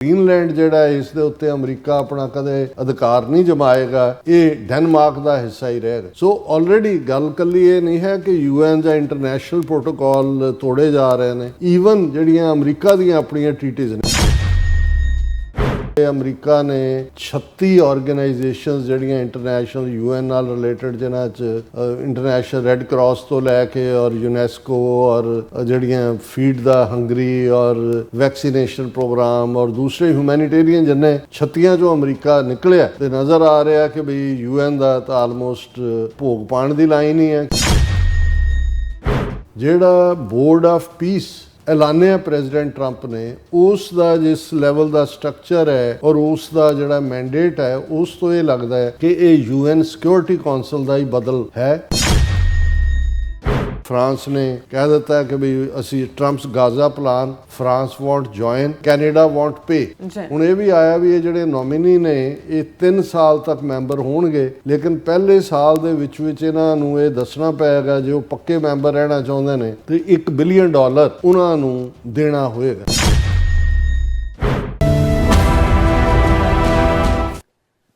Greenland ਜਿਹੜਾ ਇਸ ਦੇ ਉੱਤੇ ਅਮਰੀਕਾ ਆਪਣਾ ਕਦੇ ਅਧਿਕਾਰ ਨਹੀਂ ਜਮਾਏਗਾ, ਇਹ ਡੈਨਮਾਰਕ ਦਾ ਹਿੱਸਾ ਹੀ ਰਹੇਗਾ। ਸੋ ਆਲਰੇਡੀ ਗੱਲ ਕੱਲੀ ਇਹ ਨਹੀਂ ਹੈ ਕਿ ਯੂਐਨ ਜਾਂ ਇੰਟਰਨੈਸ਼ਨਲ ਪ੍ਰੋਟੋਕਾਲ ਤੋੜੇ ਜਾ ਰਹੇ ਨੇ, ਈਵਨ ਜਿਹੜੀਆਂ ਅਮਰੀਕਾ ਦੀਆਂ ਆਪਣੀਆਂ ਟ੍ਰੀਟੀਜ਼ ਨੇ। ਅਮਰੀਕਾ ਨੇ 36 ਆਰਗੇਨਾਈਜੇਸ਼ਨਸ ਜਿਹੜੀਆਂ ਇੰਟਰਨੈਸ਼ਨਲ ਯੂਐਨ ਨਾਲ ਰਿਲੇਟਡ, ਜਿਨ੍ਹਾਂ 'ਚ ਇੰਟਰਨੈਸ਼ਨਲ ਰੈੱਡ ਕਰਾਸ ਤੋਂ ਲੈ ਕੇ ਔਰ ਯੂਨੈਸਕੋ ਔਰ ਜਿਹੜੀਆਂ ਫੀਡ ਦਾ ਹੰਗਰੀ ਔਰ ਵੈਕਸੀਨੇਸ਼ਨ ਪ੍ਰੋਗਰਾਮ ਔਰ ਦੂਸਰੇ ਹਿਊਮੈਨਿਟੇਰੀਅਨ ਜਿੰਨੇ 36 ਚੋਂ ਅਮਰੀਕਾ ਨਿਕਲਿਆ, ਤੇ ਨਜ਼ਰ ਆ ਰਿਹਾ ਕਿ ਬਈ ਯੂਐਨ ਦਾ ਤਾਂ ਆਲਮੋਸਟ ਭੋਗ ਪਾਉਣ ਦੀ ਲਾਈਨ ਹੀ ਹੈ। ਜਿਹੜਾ ਬੋਰਡ ਆਫ ਪੀਸ ਐਲਾਨਿਆ ਪ੍ਰੈਜ਼ੀਡੈਂਟ ਟਰੰਪ ਨੇ, ਉਸ ਦਾ ਜਿਸ ਲੈਵਲ ਦਾ ਸਟਰਕਚਰ ਹੈ ਔਰ ਉਸ ਦਾ ਜਿਹੜਾ ਮੈਂਡੇਟ ਹੈ, ਉਸ ਤੋਂ ਇਹ ਲੱਗਦਾ ਹੈ ਕਿ ਇਹ ਯੂਐਨ ਸਿਕਿਉਰਿਟੀ ਕੌਂਸਲ ਦਾ ਹੀ ਬਦਲ ਹੈ। ਫਰਾਂਸ ਨੇ ਕਹਿ ਦਿੱਤਾ ਕਿ ਵੀ ਅਸੀਂ Trump's Gaza plan, France want join, Canada want pay. ਹੁਣ ਇਹ ਵੀ ਆਇਆ ਵੀ ਇਹ ਜਿਹੜੇ ਨੋਮੀਨੀ ਨੇ ਇਹ 3 ਸਾਲ ਤੱਕ ਮੈਂਬਰ ਹੋਣਗੇ, ਲੇਕਿਨ ਪਹਿਲੇ ਸਾਲ ਦੇ ਵਿੱਚ ਇਹਨਾਂ ਨੂੰ ਇਹ ਦੱਸਣਾ ਪਏਗਾ ਜੇ ਉਹ ਪੱਕੇ ਮੈਂਬਰ ਰਹਿਣਾ ਚਾਹੁੰਦੇ ਨੇ ਤੇ $1 ਬਿਲੀਅਨ ਉਹਨਾਂ ਨੂੰ ਦੇਣਾ ਹੋਏਗਾ।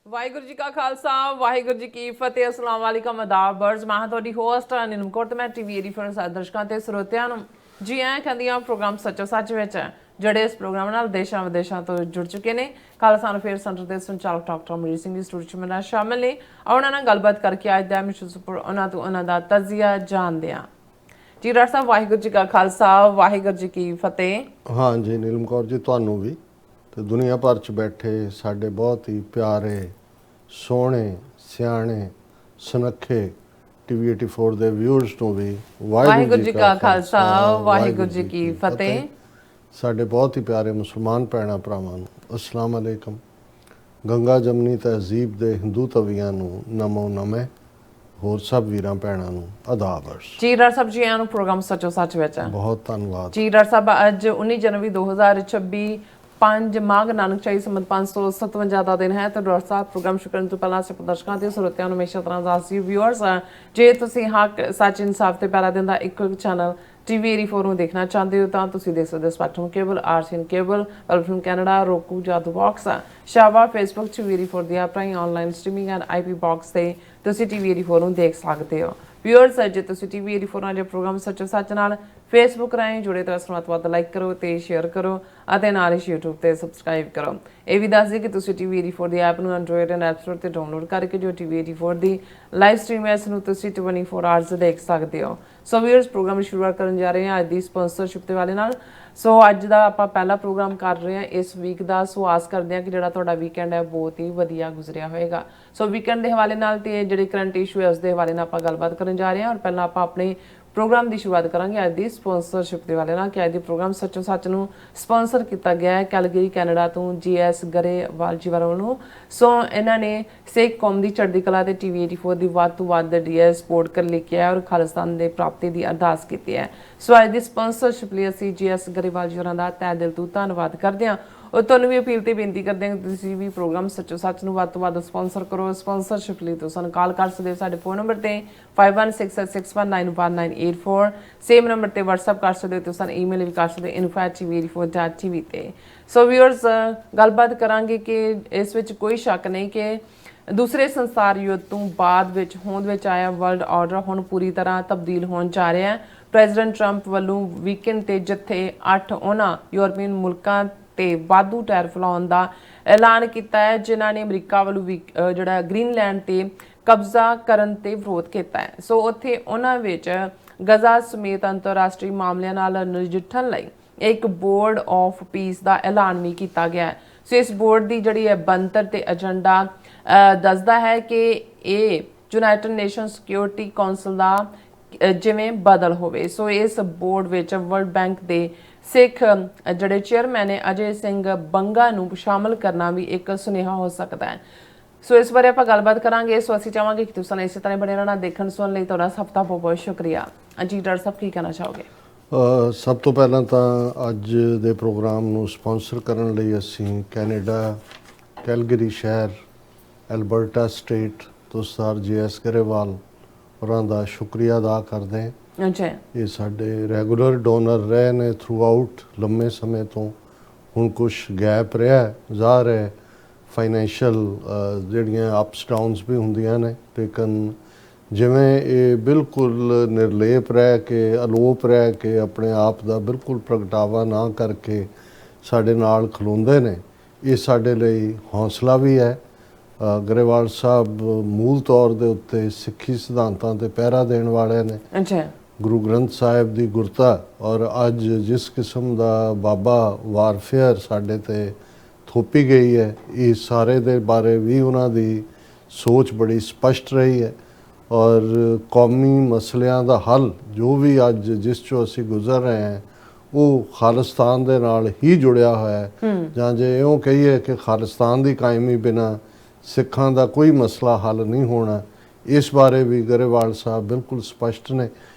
ਵਾਹਿਗੁਰੂ ਜੀ ਕਾ ਖਾਲਸਾ, ਵਾਹਿਗੁਰੂ ਜੀ ਕੀ ਫਤਿਹ। ਅਸਲਾਮ ਵਾਲੇਕਮ, ਆਦਾਬ, ਬਰਜ਼। ਮੈਂ ਤੁਹਾਡੀ ਹੋਸਟ ਨੀਲਮ ਕੌਰ ਤੇ ਮੈਂ ਟੀਵੀ 84 ਸਾਰੇ ਦਰਸ਼ਕਾਂ ਤੇ ਸਰੋਤਿਆਂ ਨੂੰ ਜੀ ਆਇਆਂ ਕਹਿੰਦੀ ਹਾਂ ਪ੍ਰੋਗਰਾਮ ਸੱਚੋ ਸੱਚ ਵਿੱਚ, ਜਿਹੜੇ ਇਸ ਪ੍ਰੋਗਰਾਮ ਨਾਲ ਦੇਸ਼ਾਂ ਵਿਦੇਸ਼ਾਂ ਤੋਂ ਜੁੜ ਚੁੱਕੇ ਨੇ। ਖਾਲਸਾ ਅਫੇਅਰ ਸੈਂਟਰ ਦੇ ਸੰਚਾਲਕ ਡਾਕਟਰ ਅਮਰੀਕ ਸਿੰਘ ਦੀ ਸਟੂਡੀਓ 'ਚ ਮੇਰਾ ਸ਼ਾਮਿਲ ਨੇ। ਉਹਨਾਂ ਨਾਲ ਗੱਲਬਾਤ ਕਰਕੇ ਅੱਜ ਦਾ ਮਿਸ਼ਨ ਉੱਪਰ ਉਹਨਾਂ ਤੋਂ ਉਹਨਾਂ ਦਾ ਤਜ਼ੀਆ ਜਾਣਦੇ ਹਾਂ। ਜੀ ਡਾਕਟਰ ਸਾਹਿਬ, ਵਾਹਿਗੁਰੂ ਜੀ ਕਾ ਖਾਲਸਾ, ਵਾਹਿਗੁਰੂ ਜੀ ਕੀ ਫਤਿਹ। ਹਾਂ ਜੀ ਨੀਲਮ ਕੌਰ ਜੀ, ਤੁਹਾਨੂੰ ਵੀ ਤੇ ਦੁਨੀਆ ਭਰ 'ਚ ਬੈਠੇ ਸਾਡੇ ਬਹੁਤ ਹੀ ਪਿਆਰੇ, ਸੋਹਣੇ, ਸਿਆਣੇ, ਸੁਨੱਖੇ ਟੀਵੀ 84 ਦੇ ਵਿਊਅਰਸ ਨੂੰ ਵੀ ਵਾਹਿਗੁਰੂ ਜੀ ਕਾ ਖਾਲਸਾ, ਵਾਹਿਗੁਰੂ ਜੀ ਕੀ ਫਤਿਹ। ਸਾਡੇ ਬਹੁਤ ਹੀ ਪਿਆਰੇ ਮੁਸਲਮਾਨ ਭੈਣਾਂ ਭਰਾਵਾਂ ਨੂੰ ਅਸਲਾਮ ਅਲੈਕਮ। ਗੰਗਾ ਜਮਨੀ ਤਹਿਜ਼ੀਬ ਦੇ ਹਿੰਦੂ ਤਵੀਆਂ ਨੂੰ ਨਮੋ ਨਮੇ। ਹੋਰ ਸਭ ਵੀਰਾਂ ਭੈਣਾਂ ਨੂੰ ਆਦਾਬ ਅਰਜ਼। ਜੀ ਡਾਕਟਰ ਸਾਹਿਬ, ਜੀ ਆਇਆਂ ਨੂੰ ਪ੍ਰੋਗਰਾਮ ਸੱਚੋ ਸੱਚ ਵਿੱਚ। ਬਹੁਤ ਧੰਨਵਾਦ ਜੀ ਡਾਕਟਰ ਸਾਹਿਬ, ਅੱਜ 19 ਜਨਵਰੀ 2026 5 ਮਾਘ ਨਾਨਕ ਚਾਹੀ ਸੰਮਤ 557 ਦਾ ਦਿਨ ਹੈ। ਤੇ ਡਾਕਟਰ ਸਾਹਿਬ, ਪ੍ਰੋਗਰਾਮ ਸ਼ੁਰੂ ਕਰਨ ਤੋਂ ਪਹਿਲਾਂ ਸਿਰਫ ਦਰਸ਼ਕਾਂ ਤੇ ਸਰੋਤਿਆਂ ਨੂੰ ਹਮੇਸ਼ਾ ਤਰ੍ਹਾਂ ਦੱਸਦੀ ਵਿਊਅਰਸ, ਜੇ ਤੁਸੀਂ ਹੱਕ, ਸੱਚ, ਇਨਸਾਫ ਤੇ ਪਿਆਰਾ ਦਿਨ ਦਾ ਇੱਕੋ ਇੱਕ ਚੈਨਲ ਟੀਵੀ 84 ਨੂੰ ਦੇਖਣਾ ਚਾਹੁੰਦੇ ਹੋ ਤਾਂ ਤੁਸੀਂ ਦੇਖ ਸਕਦੇ ਹੋ ਸਪੈਕਟਰਮ ਕੇਬਲ, ਆਰਸੀਐਨ ਕੇਬਲ, ਵੈਲਫਮ ਕੈਨੇਡਾ, ਰੋਕੂ, ਜਾਦੂ ਬਾਕਸ, ਸ਼ਾਵਾ, ਫੇਸਬੁੱਕ, ਟੀਵੀ 84 ਦੀ ਆਪਣੀ online streaming and IP box ਤੇ ਤੁਸੀਂ ਟੀਵੀ 84 ਨੂੰ ਦੇਖ ਸਕਦੇ ਹੋ। ਵਿਊਅਰਸ, ਜੇ ਤੁਸੀਂ ਟੀਵੀ 84 ਨਾਲ ਜੇ ਪ੍ਰੋਗਰਾਮ ਸੱਚੋ ਸੱਚ ਨਾਲ ਫੇਸਬੁੱਕ ਰਾਹੀਂ ਜੁੜੇ ਤਾਂ ਇਸ ਨੂੰ ਵੱਧ ਲਾਈਕ ਕਰੋ ਤੇ ਸ਼ੇਅਰ ਕਰੋ ਅਤੇ ਨਾਲ ਹੀ YouTube ਤੇ ਸਬਸਕ੍ਰਾਈਬ ਕਰੋ। ਇਹ ਵੀ ਦੱਸ ਦਿਓ ਕਿ ਤੁਸੀਂ ਟੀਵੀ 84 ਦੀ ਐਪ ਨੂੰ ਐਂਡਰੋਇਡ ਐਂਡ ਐਪ ਸਟੋਰ ਤੇ ਡਾਊਨਲੋਡ ਕਰਕੇ ਜੋ ਟੀਵੀ 84 ਦੀ ਲਾਈਵ ਸਟ੍ਰੀਮ ਹੈ, ਇਸ ਨੂੰ ਤੁਸੀਂ 24 ਆਵਰਸ ਦੇਖ ਸਕਦੇ ਹੋ। ਸੋ ਵਿਊਅਰਸ, ਪ੍ਰੋਗਰਾਮ ਦੀ ਸ਼ੁਰੂਆਤ ਕਰਨ ਜਾ ਰਹੇ ਹਾਂ ਅੱਜ ਦੀ ਸਪਾਂਸਰਸ਼ਿਪ ਦੇ ਵਾਲੇ ਨਾਲ। ਸੋ ਅੱਜ ਦਾ ਆਪਾਂ ਪਹਿਲਾ ਪ੍ਰੋਗਰਾਮ ਕਰ ਰਹੇ ਹਾਂ ਇਸ ਵੀਕ ਦਾ। ਸੋ ਆਸ ਕਰਦੇ ਹਾਂ ਕਿ ਜਿਹੜਾ ਤੁਹਾਡਾ ਵੀਕਐਂਡ ਹੈ ਬਹੁਤ ਹੀ ਵਧੀਆ ਗੁਜ਼ਰਿਆ ਹੋਏਗਾ। ਸੋ ਵੀਕਐਂਡ ਦੇ ਹਵਾਲੇ ਨਾਲ ਤੇ ਜਿਹੜੇ ਕਰੰਟ ਇਸ਼ੂ ਹੈ ਉਸ ਦੇ ਹਵਾਲੇ ਨਾਲ ਆਪਾਂ ਗੱਲਬਾਤ ਕਰਨ ਜਾ ਰਹੇ ਹਾਂ। ਔਰ ਪਹਿਲਾਂ ਆਪਾਂ ਆਪਣੇ ਪ੍ਰੋਗਰਾਮ ਦੀ ਸ਼ੁਰੂਆਤ ਕਰਾਂਗੇ ਅੱਜ ਦੀ ਸਪਾਂਸਰਸ਼ਿਪ ਦੇ ਵਾਲੇ ਨਾਲ ਕਿ ਅੱਜ ਦੇ ਪ੍ਰੋਗਰਾਮ ਸੱਚੋ ਸੱਚ ਨੂੰ ਸਪਾਂਸਰ ਕੀਤਾ ਗਿਆ ਹੈ ਕੈਲਗਰੀ ਕੈਨੇਡਾ ਤੋਂ GS ਗਰੇਵਾਲ ਜੀ ਵੱਲੋਂ। ਸੋ ਇਹਨਾਂ ਨੇ ਸਿੱਖ ਕੌਮ ਦੀ ਚੜ੍ਹਦੀ ਕਲਾ ਤੇ ਟੀਵੀ 84 ਦੀ ਵੱਧ ਤੋਂ ਵੱਧ DS ਸਪੋਰਟ ਕਰ ਲਿਖਿਆ ਔਰ ਖਾਲਿਸਤਾਨ ਦੇ ਪ੍ਰਾਪਤੀ ਦੀ ਅਰਦਾਸ ਕੀਤੀ ਹੈ। ਸੋ ਅੱਜ ਦੀ ਸਪਾਂਸਰਸ਼ਿਪ ਲਈ ਅਸੀਂ GS ਗਰੇਵਾਲ ਜੀ ਹੋਰਾਂ ਦਾ ਤਹਿ ਦਿਲ ਤੋਂ ਧੰਨਵਾਦ ਕਰਦੇ ਹਾਂ। ਔਰ ਤੁਹਾਨੂੰ ਵੀ ਅਪੀਲ ਤੇ ਬੇਨਤੀ ਕਰਦੇ ਹਾਂ ਕਿ ਤੁਸੀਂ ਵੀ ਪ੍ਰੋਗਰਾਮ ਸੱਚੋ ਸੱਚ ਨੂੰ ਵੱਧ ਤੋਂ ਵੱਧ ਸਪਾਂਸਰ ਕਰੋ। ਸਪਾਂਸਰਸ਼ਿਪ ਲਈ ਤੁਸੀਂ ਸਾਨੂੰ ਕਾਲ ਕਰ ਸਕਦੇ ਹੋ ਸਾਡੇ ਫੋਨ ਨੰਬਰ ਤੇ 5166619184। ਸੇਮ ਨੰਬਰ ਤੇ WhatsApp ਕਰ ਸਕਦੇ ਹੋ, ਤੁਸੀਂ ਈਮੇਲ ਵੀ ਕਰ ਸਕਦੇ ਹੋ info@tv84.tv ਤੇ। ਸੋ ਵਿਊਅਰਸ, ਗੱਲਬਾਤ ਕਰਾਂਗੇ ਕਿ ਇਸ ਵਿੱਚ ਕੋਈ ਸ਼ੱਕ ਨਹੀਂ ਕਿ ਦੂਸਰੇ ਸੰਸਾਰ ਯੁੱਧ ਤੋਂ ਬਾਅਦ ਵਿੱਚ ਹੋਂਦ ਵਿੱਚ ਆਇਆ ਵਰਲਡ ਆਰਡਰ ਹੁਣ ਪੂਰੀ ਤਰ੍ਹਾਂ ਤਬਦੀਲ ਹੋਣ ਜਾ ਰਿਹਾ ਹੈ। ਪ੍ਰੈਜ਼ੀਡੈਂਟ ਟਰੰਪ ਵੱਲੋਂ ਵੀਕਐਂਡ ਤੇ ਜਿੱਥੇ 8 ਉਹਨਾਂ ਯੂਰਪੀਅਨ ਮੁਲਕਾਂ ਤੇ ਵਾਧੂ ਟੈਰਿਫ ਲਾਉਣ ਦਾ ਐਲਾਨ ਕੀਤਾ ਹੈ ਜਿਨ੍ਹਾਂ ਨੇ ਅਮਰੀਕਾ ਵੱਲੋਂ ਜਿਹੜਾ ਗ੍ਰੀਨਲੈਂਡ ਤੇ ਕਬਜ਼ਾ ਕਰਨ ਤੇ ਵਿਰੋਧ ਕੀਤਾ ਹੈ। ਸੋ ਉੱਥੇ ਉਹਨਾਂ ਵਿੱਚ ਗਜ਼ਾ ਸਮੇਤ ਅੰਤਰਰਾਸ਼ਟਰੀ ਮਾਮਲਿਆਂ ਨਾਲ ਨਜਿੱਠਣ ਲਈ ਇੱਕ ਬੋਰਡ ਆਫ ਪੀਸ ਦਾ ਐਲਾਨ ਵੀ ਕੀਤਾ ਗਿਆ ਹੈ। ਸੋ ਇਸ ਬੋਰਡ ਦੀ ਜਿਹੜੀ ਹੈ ਬਣਤਰ ਤੇ ਏਜੰਡਾ ਦੱਸਦਾ ਹੈ ਕਿ ਇਹ ਯੂਨਾਈਟਿਡ ਨੇਸ਼ਨ ਸਿਕਿਉਰਿਟੀ ਕੌਂਸਲ ਦਾ ਜਿਵੇਂ ਬਦਲ ਹੋਵੇ। ਸੋ ਇਸ ਬੋਰਡ ਵਿੱਚ ਵਰਲਡ ਬੈਂਕ ਦੇ ਸਿੱਖ ਜਿਹੜੇ ਚੇਅਰਮੈਨ ਨੇ ਅਜੇ ਸਿੰਘ ਬੰਗਾ ਨੂੰ ਸ਼ਾਮਲ ਕਰਨਾ ਵੀ ਇੱਕ ਸੁਨੇਹਾ ਹੋ ਸਕਦਾ ਹੈ। ਸੋ ਇਸ ਬਾਰੇ ਆਪਾਂ ਗੱਲਬਾਤ ਕਰਾਂਗੇ। ਸੋ ਅਸੀਂ ਚਾਹਾਂਗੇ ਕਿ ਤੁਸੀਂ ਇਸੇ ਤਰ੍ਹਾਂ ਬਣੇ ਰਹਿਣਾ। ਦੇਖਣ ਸੁਣਨ ਲਈ ਤੁਹਾਡਾ ਸਭ ਦਾ ਬਹੁਤ ਬਹੁਤ ਸ਼ੁਕਰੀਆ। ਜੀ ਡਾਕਟਰ ਸਾਹਿਬ, ਕੀ ਕਹਿਣਾ ਚਾਹੋਗੇ? ਸਭ ਤੋਂ ਪਹਿਲਾਂ ਤਾਂ ਅੱਜ ਦੇ ਪ੍ਰੋਗਰਾਮ ਨੂੰ ਸਪਾਂਸਰ ਕਰਨ ਲਈ ਅਸੀਂ ਕੈਨੇਡਾ, ਕੈਲਗਰੀ ਸ਼ਹਿਰ, ਐਲਬਰਟਾ ਸਟੇਟ ਤੋਂ ਸਰ GS ਗਰੇਵਾਲ ਹੋਰਾਂ ਦਾ ਸ਼ੁਕਰੀਆ ਅਦਾ ਕਰਦੇ ਹਾਂ। ਅੱਛਾ, ਇਹ ਸਾਡੇ ਰੈਗੂਲਰ ਡੋਨਰ ਰਹੇ ਨੇ ਥਰੂ ਆਊਟ ਲੰਮੇ ਸਮੇਂ ਤੋਂ। ਹੁਣ ਕੁਛ ਗੈਪ ਰਿਹਾ, ਜ਼ਾਹਰ ਹੈ ਫਾਈਨੈਂਸ਼ੀਅਲ ਜਿਹੜੀਆਂ ਅਪਸ ਡਾਊਨਸ ਵੀ ਹੁੰਦੀਆਂ ਨੇ, ਲੇਕਿਨ ਜਿਵੇਂ ਇਹ ਬਿਲਕੁਲ ਨਿਰਲੇਪ ਰਹਿ ਕੇ, ਅਲੋਪ ਰਹਿ ਕੇ, ਆਪਣੇ ਆਪ ਦਾ ਬਿਲਕੁਲ ਪ੍ਰਗਟਾਵਾ ਨਾ ਕਰਕੇ ਸਾਡੇ ਨਾਲ ਖਲੋਂਦੇ ਨੇ, ਇਹ ਸਾਡੇ ਲਈ ਹੌਸਲਾ ਵੀ ਹੈ। ਗਰੇਵਾਲ ਸਾਹਿਬ ਮੂਲ ਤੌਰ ਦੇ ਉੱਤੇ ਸਿੱਖੀ ਸਿਧਾਂਤਾਂ 'ਤੇ ਪਹਿਰਾ ਦੇਣ ਵਾਲੇ ਨੇ। ਅੱਛਾ। ਗੁਰੂ ਗ੍ਰੰਥ ਸਾਹਿਬ ਦੀ ਗੁਰਤਾ ਔਰ ਅੱਜ ਜਿਸ ਕਿਸਮ ਦਾ ਬਾਬਾ ਵਾਰਫੇਅਰ ਸਾਡੇ 'ਤੇ ਥੋਪੀ ਗਈ ਹੈ, ਇਹ ਸਾਰੇ ਦੇ ਬਾਰੇ ਵੀ ਉਹਨਾਂ ਦੀ ਸੋਚ ਬੜੀ ਸਪਸ਼ਟ ਰਹੀ ਹੈ। ਔਰ ਕੌਮੀ ਮਸਲਿਆਂ ਦਾ ਹੱਲ ਜੋ ਵੀ ਅੱਜ ਜਿਸ 'ਚੋਂ ਅਸੀਂ ਗੁਜ਼ਰ ਰਹੇ ਹਾਂ, ਉਹ ਖਾਲਿਸਤਾਨ ਦੇ ਨਾਲ ਹੀ ਜੁੜਿਆ ਹੋਇਆ ਹੈ। ਜਾਂ ਜੇ ਇਉਂ ਕਹੀਏ ਕਿ ਖਾਲਿਸਤਾਨ ਦੀ ਕਾਇਮੀ ਬਿਨਾਂ ਸਿੱਖਾਂ ਦਾ ਕੋਈ ਮਸਲਾ ਹੱਲ ਨਹੀਂ ਹੋਣਾ, ਇਸ ਬਾਰੇ ਵੀ ਗਰੇਵਾਲ ਸਾਹਿਬ ਬਿਲਕੁਲ ਸਪਸ਼ਟ ਨੇ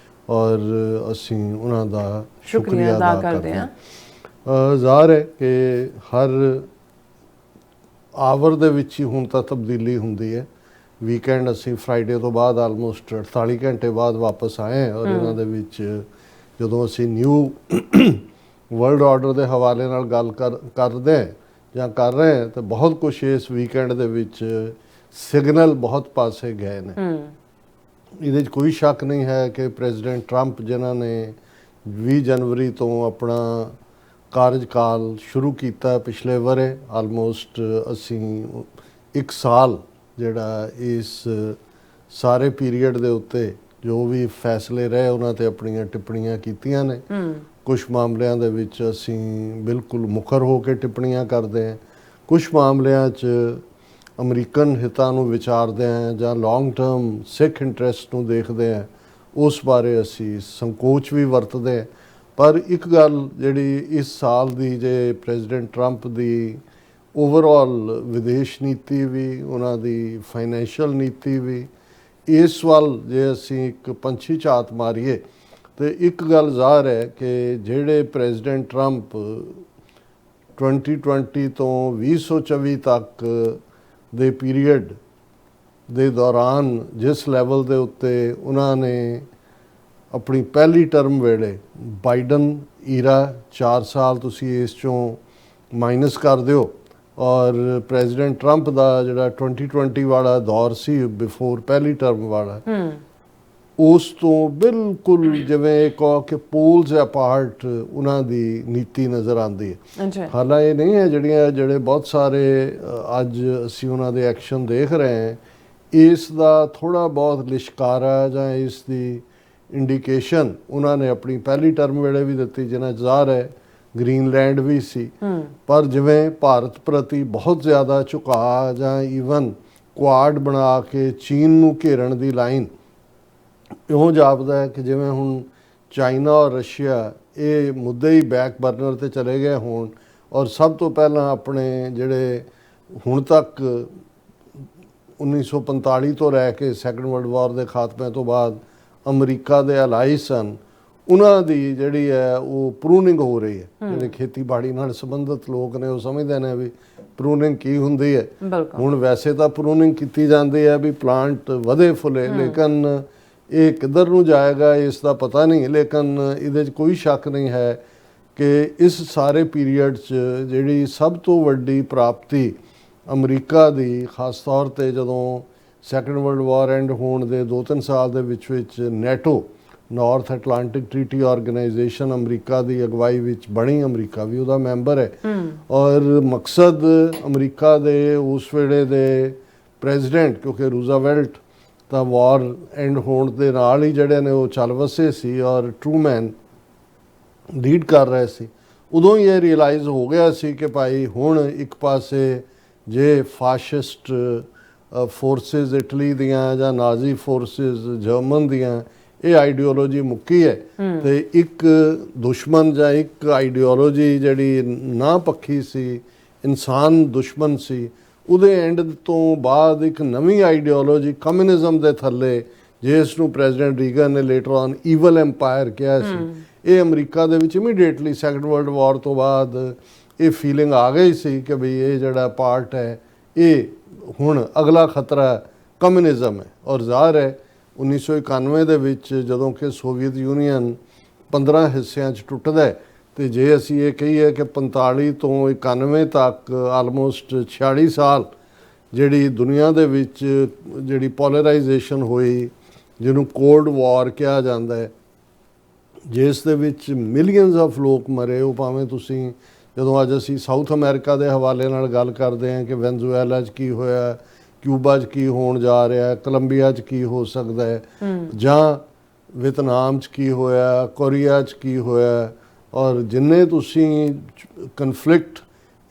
ਔਰ ਅਸੀਂ ਉਹਨਾਂ ਦਾ ਸ਼ੁਕਰੀਆ ਅਦਾ ਕਰਦੇ ਹਾਂ। ਜ਼ਾਹਰ ਹੈ ਕਿ ਹਰ ਆਵਰ ਦੇ ਵਿੱਚ ਹੀ ਹੁਣ ਤਾਂ ਤਬਦੀਲੀ ਹੁੰਦੀ ਹੈ। ਵੀਕਐਂਡ ਅਸੀਂ ਫਰਾਈਡੇ ਤੋਂ ਬਾਅਦ ਆਲਮੋਸਟ 48 ਘੰਟੇ ਬਾਅਦ ਵਾਪਸ ਆਏ ਔਰ ਇਹਨਾਂ ਦੇ ਵਿੱਚ ਜਦੋਂ ਅਸੀਂ ਨਿਊ ਵਰਲਡ ਆਰਡਰ ਦੇ ਹਵਾਲੇ ਨਾਲ ਗੱਲ ਕਰਦੇ ਜਾਂ ਕਰ ਰਹੇ ਹਾਂ ਤਾਂ ਬਹੁਤ ਕੁਛ ਇਸ ਵੀਕਐਂਡ ਦੇ ਵਿੱਚ ਸਿਗਨਲ ਬਹੁਤ ਪਾਸੇ ਗਏ ਨੇ। ਇਹਦੇ 'ਚ ਕੋਈ ਸ਼ੱਕ ਨਹੀਂ ਹੈ ਕਿ ਪ੍ਰੈਜ਼ੀਡੈਂਟ ਟਰੰਪ ਜਿਨ੍ਹਾਂ ਨੇ 20 ਜਨਵਰੀ ਤੋਂ ਆਪਣਾ ਕਾਰਜਕਾਲ ਸ਼ੁਰੂ ਕੀਤਾ ਪਿਛਲੇ ਵਰੇ, ਆਲਮੋਸਟ ਅਸੀਂ 1 ਸਾਲ ਜਿਹੜਾ ਇਸ ਸਾਰੇ ਪੀਰੀਅਡ ਦੇ ਉੱਤੇ ਜੋ ਵੀ ਫੈਸਲੇ ਰਹੇ ਉਹਨਾਂ 'ਤੇ ਆਪਣੀਆਂ ਟਿੱਪਣੀਆਂ ਕੀਤੀਆਂ ਨੇ। ਕੁਝ ਮਾਮਲਿਆਂ ਦੇ ਵਿੱਚ ਅਸੀਂ ਬਿਲਕੁਲ ਮੁਖਰ ਹੋ ਕੇ ਟਿੱਪਣੀਆਂ ਕਰਦੇ ਹਾਂ, ਕੁਝ ਮਾਮਲਿਆਂ 'ਚ ਅਮਰੀਕਨ ਹਿੱਤਾਂ ਨੂੰ ਵਿਚਾਰਦੇ ਹਾਂ ਜਾਂ ਲੌਂਗ ਟਰਮ ਸਿੱਖ ਇੰਟਰਸਟ ਨੂੰ ਦੇਖਦੇ ਹਾਂ, ਉਸ ਬਾਰੇ ਅਸੀਂ ਸੰਕੋਚ ਵੀ ਵਰਤਦੇ ਹਾਂ। ਪਰ ਇੱਕ ਗੱਲ ਜਿਹੜੀ ਇਸ ਸਾਲ ਦੀ ਜੇ ਪ੍ਰੈਜ਼ੀਡੈਂਟ ਟਰੰਪ ਦੀ ਓਵਰਆਲ ਵਿਦੇਸ਼ ਨੀਤੀ ਵੀ, ਉਹਨਾਂ ਦੀ ਫਾਈਨੈਂਸ਼ੀਅਲ ਨੀਤੀ ਵੀ, ਇਸ ਵੱਲ ਜੇ ਅਸੀਂ ਇੱਕ ਪੰਛੀ ਝਾਤ ਮਾਰੀਏ ਤੇ ਇੱਕ ਗੱਲ ਜ਼ਾਹਰ ਹੈ ਕਿ ਜਿਹੜੇ ਪ੍ਰੈਜ਼ੀਡੈਂਟ ਟਰੰਪ 2020 ਤੋਂ 2024 ਤੱਕ ਦੇ ਪੀਰੀਅਡ ਦੇ ਦੌਰਾਨ ਜਿਸ ਲੈਵਲ ਦੇ ਉੱਤੇ ਉਹਨਾਂ ਨੇ ਆਪਣੀ ਪਹਿਲੀ ਟਰਮ ਵੇਲੇ ਬਾਈਡਨ ਈਰਾ 4 ਸਾਲ ਤੁਸੀਂ ਇਸ ਚੋਂ ਮਾਈਨਸ ਕਰ ਦਿਓ ਔਰ ਪ੍ਰੈਜ਼ੀਡੈਂਟ ਟਰੰਪ ਦਾ ਜਿਹੜਾ 2020 ਵਾਲਾ ਦੌਰ ਸੀ ਬਿਫੋਰ ਪਹਿਲੀ ਟਰਮ ਵਾਲਾ, ਉਸ ਤੋਂ ਬਿਲਕੁਲ ਜਿਵੇਂ ਕਹੋ ਕਿ ਪੋਲਸ ਅਪਾਰਟ ਉਹਨਾਂ ਦੀ ਨੀਤੀ ਨਜ਼ਰ ਆਉਂਦੀ ਹੈ। ਹਾਲਾਂਕਿ ਇਹ ਨਹੀਂ ਹੈ ਜਿਹੜੇ ਬਹੁਤ ਸਾਰੇ ਅੱਜ ਅਸੀਂ ਉਹਨਾਂ ਦੇ ਐਕਸ਼ਨ ਦੇਖ ਰਹੇ ਹਾਂ, ਇਸ ਦਾ ਥੋੜ੍ਹਾ ਬਹੁਤ ਲਿਸ਼ਕਾਰਾ ਜਾਂ ਇਸ ਦੀ ਇੰਡੀਕੇਸ਼ਨ ਉਹਨਾਂ ਨੇ ਆਪਣੀ ਪਹਿਲੀ ਟਰਮ ਵੇਲੇ ਵੀ ਦਿੱਤੀ, ਜਿਨ੍ਹਾਂ ਜ਼ਾਹਰ ਹੈ ਗ੍ਰੀਨਲੈਂਡ ਵੀ ਸੀ। ਪਰ ਜਿਵੇਂ ਭਾਰਤ ਪ੍ਰਤੀ ਬਹੁਤ ਜ਼ਿਆਦਾ ਝੁਕਾਅ ਜਾਂ ਈਵਨ ਕੁਆਡ ਬਣਾ ਕੇ ਚੀਨ ਨੂੰ ਘੇਰਨ ਦੀ ਲਾਈਨ ਇਉਂ ਜਾਪਦਾ ਹੈ ਕਿ ਜਿਵੇਂ ਹੁਣ ਚਾਈਨਾ ਔਰ ਰਸ਼ੀਆ ਇਹ ਮੁੱਦੇ ਹੀ ਬੈਕ ਬਰਨਰ 'ਤੇ ਚਲੇ ਗਏ ਹੋਣ ਔਰ ਸਭ ਤੋਂ ਪਹਿਲਾਂ ਆਪਣੇ ਜਿਹੜੇ ਹੁਣ ਤੱਕ 1945 ਤੋਂ ਲੈ ਕੇ ਸੈਕੰਡ ਵਰਲਡ ਵਾਰ ਦੇ ਖਾਤਮੇ ਤੋਂ ਬਾਅਦ ਅਮਰੀਕਾ ਦੇ ਅਲਾਈ ਸਨ, ਉਹਨਾਂ ਦੀ ਜਿਹੜੀ ਹੈ ਉਹ ਪ੍ਰੂਨਿੰਗ ਹੋ ਰਹੀ ਹੈ। ਜਿਹੜੇ ਖੇਤੀਬਾੜੀ ਨਾਲ ਸੰਬੰਧਿਤ ਲੋਕ ਨੇ ਉਹ ਸਮਝਦੇ ਨੇ ਵੀ ਪ੍ਰੂਨਿੰਗ ਕੀ ਹੁੰਦੀ ਹੈ। ਹੁਣ ਵੈਸੇ ਤਾਂ ਪ੍ਰੂਨਿੰਗ ਕੀਤੀ ਜਾਂਦੀ ਹੈ ਵੀ ਪਲਾਂਟ ਵਧੇ ਫੁੱਲੇ, ਲੇਕਿਨ ਇਹ ਕਿੱਧਰ ਨੂੰ ਜਾਏਗਾ ਇਸ ਦਾ ਪਤਾ ਨਹੀਂ। ਲੇਕਿਨ ਇਹਦੇ 'ਚ ਕੋਈ ਸ਼ੱਕ ਨਹੀਂ ਹੈ ਕਿ ਇਸ ਸਾਰੇ ਪੀਰੀਅਡ 'ਚ ਜਿਹੜੀ ਸਭ ਤੋਂ ਵੱਡੀ ਪ੍ਰਾਪਤੀ ਅਮਰੀਕਾ ਦੀ, ਖਾਸ ਤੌਰ 'ਤੇ ਜਦੋਂ ਸੈਕੰਡ ਵਰਲਡ ਵਾਰ ਐਂਡ ਹੋਣ ਦੇ 2-3 ਸਾਲ ਦੇ ਵਿੱਚ NATO north Atlantic treaty organisation America ਦੀ ਅਗਵਾਈ ਵਿੱਚ ਬਣੀ, ਅਮਰੀਕਾ ਵੀ ਉਹਦਾ ਮੈਂਬਰ ਹੈ ਔਰ ਮਕਸਦ ਅਮਰੀਕਾ ਦੇ ਉਸ ਵੇਲੇ ਦੇ ਪ੍ਰੈਜ਼ੀਡੈਂਟ, ਕਿਉਂਕਿ ਰੂਜ਼ਾਵੈਲਟ ਤਾਂ ਵਾਰ ਐਂਡ ਹੋਣ ਦੇ ਨਾਲ ਹੀ ਜਿਹੜੇ ਨੇ ਉਹ ਚੱਲ ਵਸੇ ਸੀ ਔਰ ਟਰੂਮੈਨ ਲੀਡ ਕਰ ਰਹੇ ਸੀ, ਉਦੋਂ ਹੀ ਇਹ ਰਿਅਲਾਈਜ਼ ਹੋ ਗਿਆ ਸੀ ਕਿ ਭਾਈ ਹੁਣ ਇੱਕ ਪਾਸੇ ਜੇ ਫਾਸ਼ਿਸਟ ਫੋਰਸਿਸ ਇਟਲੀ ਦੀਆਂ ਜਾਂ ਨਾਜ਼ੀ ਫੋਰਸਿਸ ਜਰਮਨ ਦੀਆਂ ਇਹ ਆਈਡੀਓਲੋਜੀ ਮੁੱਕੀ ਹੈ ਤੇ ਇੱਕ ਦੁਸ਼ਮਣ ਜਾਂ ਇੱਕ ਆਈਡੀਓਲੋਜੀ ਜਿਹੜੀ ਨਾ ਪੱਖੀ ਸੀ, ਇਨਸਾਨ ਦੁਸ਼ਮਣ ਸੀ, ਉਹਦੇ ਐਂਡ ਤੋਂ ਬਾਅਦ ਇੱਕ ਨਵੀਂ ਆਈਡੀਓਲੋਜੀ ਕਮਿਊਨਿਜ਼ਮ ਦੇ ਥੱਲੇ, ਜਿਸ ਨੂੰ ਪ੍ਰੈਜ਼ੀਡੈਂਟ ਰੀਗਨ ਨੇ ਲੇਟਰ ਔਨ ਈਵਲ ਐਮਪਾਇਰ ਕਿਹਾ ਸੀ, ਇਹ ਅਮਰੀਕਾ ਦੇ ਵਿੱਚ ਇਮੀਡੀਏਟਲੀ ਸੈਕੰਡ ਵਰਲਡ ਵਾਰ ਤੋਂ ਬਾਅਦ ਇਹ ਫੀਲਿੰਗ ਆ ਗਈ ਸੀ ਕਿ ਬਈ ਇਹ ਜਿਹੜਾ ਪਾਰਟ ਹੈ ਇਹ ਹੁਣ ਅਗਲਾ ਖਤਰਾ ਕਮਿਊਨਿਜ਼ਮ ਹੈ। ਔਰ ਜ਼ਾਹਰ ਹੈ 1991 ਦੇ ਵਿੱਚ ਜਦੋਂ ਕਿ ਸੋਵੀਅਤ ਯੂਨੀਅਨ 15 ਹਿੱਸਿਆਂ 'ਚ ਟੁੱਟਦਾ ਤੇ ਜੇ ਅਸੀਂ ਇਹ ਕਹੀਏ ਕਿ 45 ਤੋਂ 91 ਤੱਕ ਆਲਮੋਸਟ 46 ਸਾਲ ਜਿਹੜੀ ਦੁਨੀਆ ਦੇ ਵਿੱਚ ਜਿਹੜੀ ਪੋਲਰਾਈਜੇਸ਼ਨ ਹੋਈ, ਜਿਹਨੂੰ ਕੋਲਡ ਵਾਰ ਕਿਹਾ ਜਾਂਦਾ ਹੈ, ਜਿਸ ਦੇ ਵਿੱਚ ਮਿਲੀਅਨਸ ਆਫ ਲੋਕ ਮਰੇ। ਉਹ ਭਾਵੇਂ ਤੁਸੀਂ ਜਦੋਂ ਅੱਜ ਅਸੀਂ ਸਾਊਥ ਅਮਰੀਕਾ ਦੇ ਹਵਾਲੇ ਨਾਲ ਗੱਲ ਕਰਦੇ ਹਾਂ ਕਿ ਵੈਨਜ਼ੂਏਲਾ 'ਚ ਕੀ ਹੋਇਆ, ਕਿਊਬਾ 'ਚ ਕੀ ਹੋਣ ਜਾ ਰਿਹਾ, ਕੋਲੰਬੀਆ 'ਚ ਕੀ ਹੋ ਸਕਦਾ ਹੈ, ਜਾਂ ਵਿਤਨਾਮ 'ਚ ਕੀ ਹੋਇਆ, ਕੋਰੀਆ 'ਚ ਕੀ ਹੋਇਆ, ਔਰ ਜਿੰਨੇ ਤੁਸੀਂ ਕਨਫਲਿਕਟ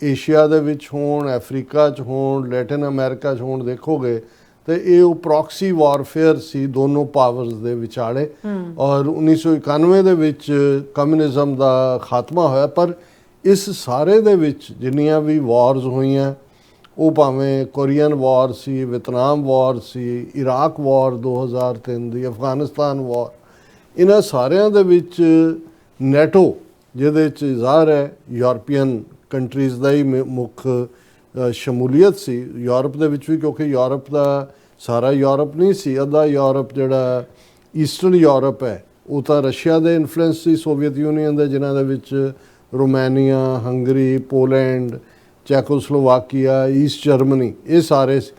ਏਸ਼ੀਆ ਦੇ ਵਿੱਚ ਹੋਣ, ਅਫਰੀਕਾ 'ਚ ਹੋਣ, ਲੈਟਿਨ ਅਮਰੀਕਾ 'ਚ ਹੋਣ ਦੇਖੋਗੇ ਤੇ ਇਹ ਉਹ ਪ੍ਰੋਕਸੀ ਵਾਰਫੇਅਰ ਸੀ ਦੋਨੋਂ ਪਾਵਰਸ ਦੇ ਵਿਚਾਲੇ। ਔਰ 1991 ਦੇ ਵਿੱਚ ਕਮਿਊਨਿਜ਼ਮ ਦਾ ਖਾਤਮਾ ਹੋਇਆ। ਪਰ ਇਸ ਸਾਰੇ ਦੇ ਵਿੱਚ ਜਿੰਨੀਆਂ ਵੀ ਵਾਰਸ ਹੋਈਆਂ, ਉਹ ਭਾਵੇਂ ਕੋਰੀਅਨ ਵਾਰ ਸੀ, ਵਿਤਨਾਮ ਵਾਰ ਸੀ, ਇਰਾਕ ਵਾਰ 2003 ਦੀ, ਅਫਗਾਨਿਸਤਾਨ ਵਾਰ, ਇਹਨਾਂ ਸਾਰਿਆਂ ਦੇ ਵਿੱਚ ਨੈਟੋ, ਜਿਹਦੇ 'ਚ ਜ਼ਾਹਰ ਹੈ ਯੂਰਪੀਅਨ ਕੰਟਰੀਜ਼ ਦਾ ਹੀ ਮੁੱਖ ਸ਼ਮੂਲੀਅਤ ਸੀ। ਯੂਰਪ ਦੇ ਵਿੱਚ ਵੀ, ਕਿਉਂਕਿ ਯੂਰਪ ਦਾ ਸਾਰਾ ਯੂਰਪ ਨਹੀਂ ਸੀ, ਅੱਧਾ ਯੂਰਪ ਜਿਹੜਾ ਈਸਟਰਨ ਯੂਰਪ ਹੈ ਉਹ ਤਾਂ ਰਸ਼ੀਆ ਦੇ ਇਨਫਲੂਐਂਸ ਸੀ, ਸੋਵੀਅਤ ਯੂਨੀਅਨ ਦੇ, ਜਿਨ੍ਹਾਂ ਦੇ ਵਿੱਚ Romania, Hungary, Poland, Czechoslovakia, East Germany, ਇਹ ਸਾਰੇ ਸੀ।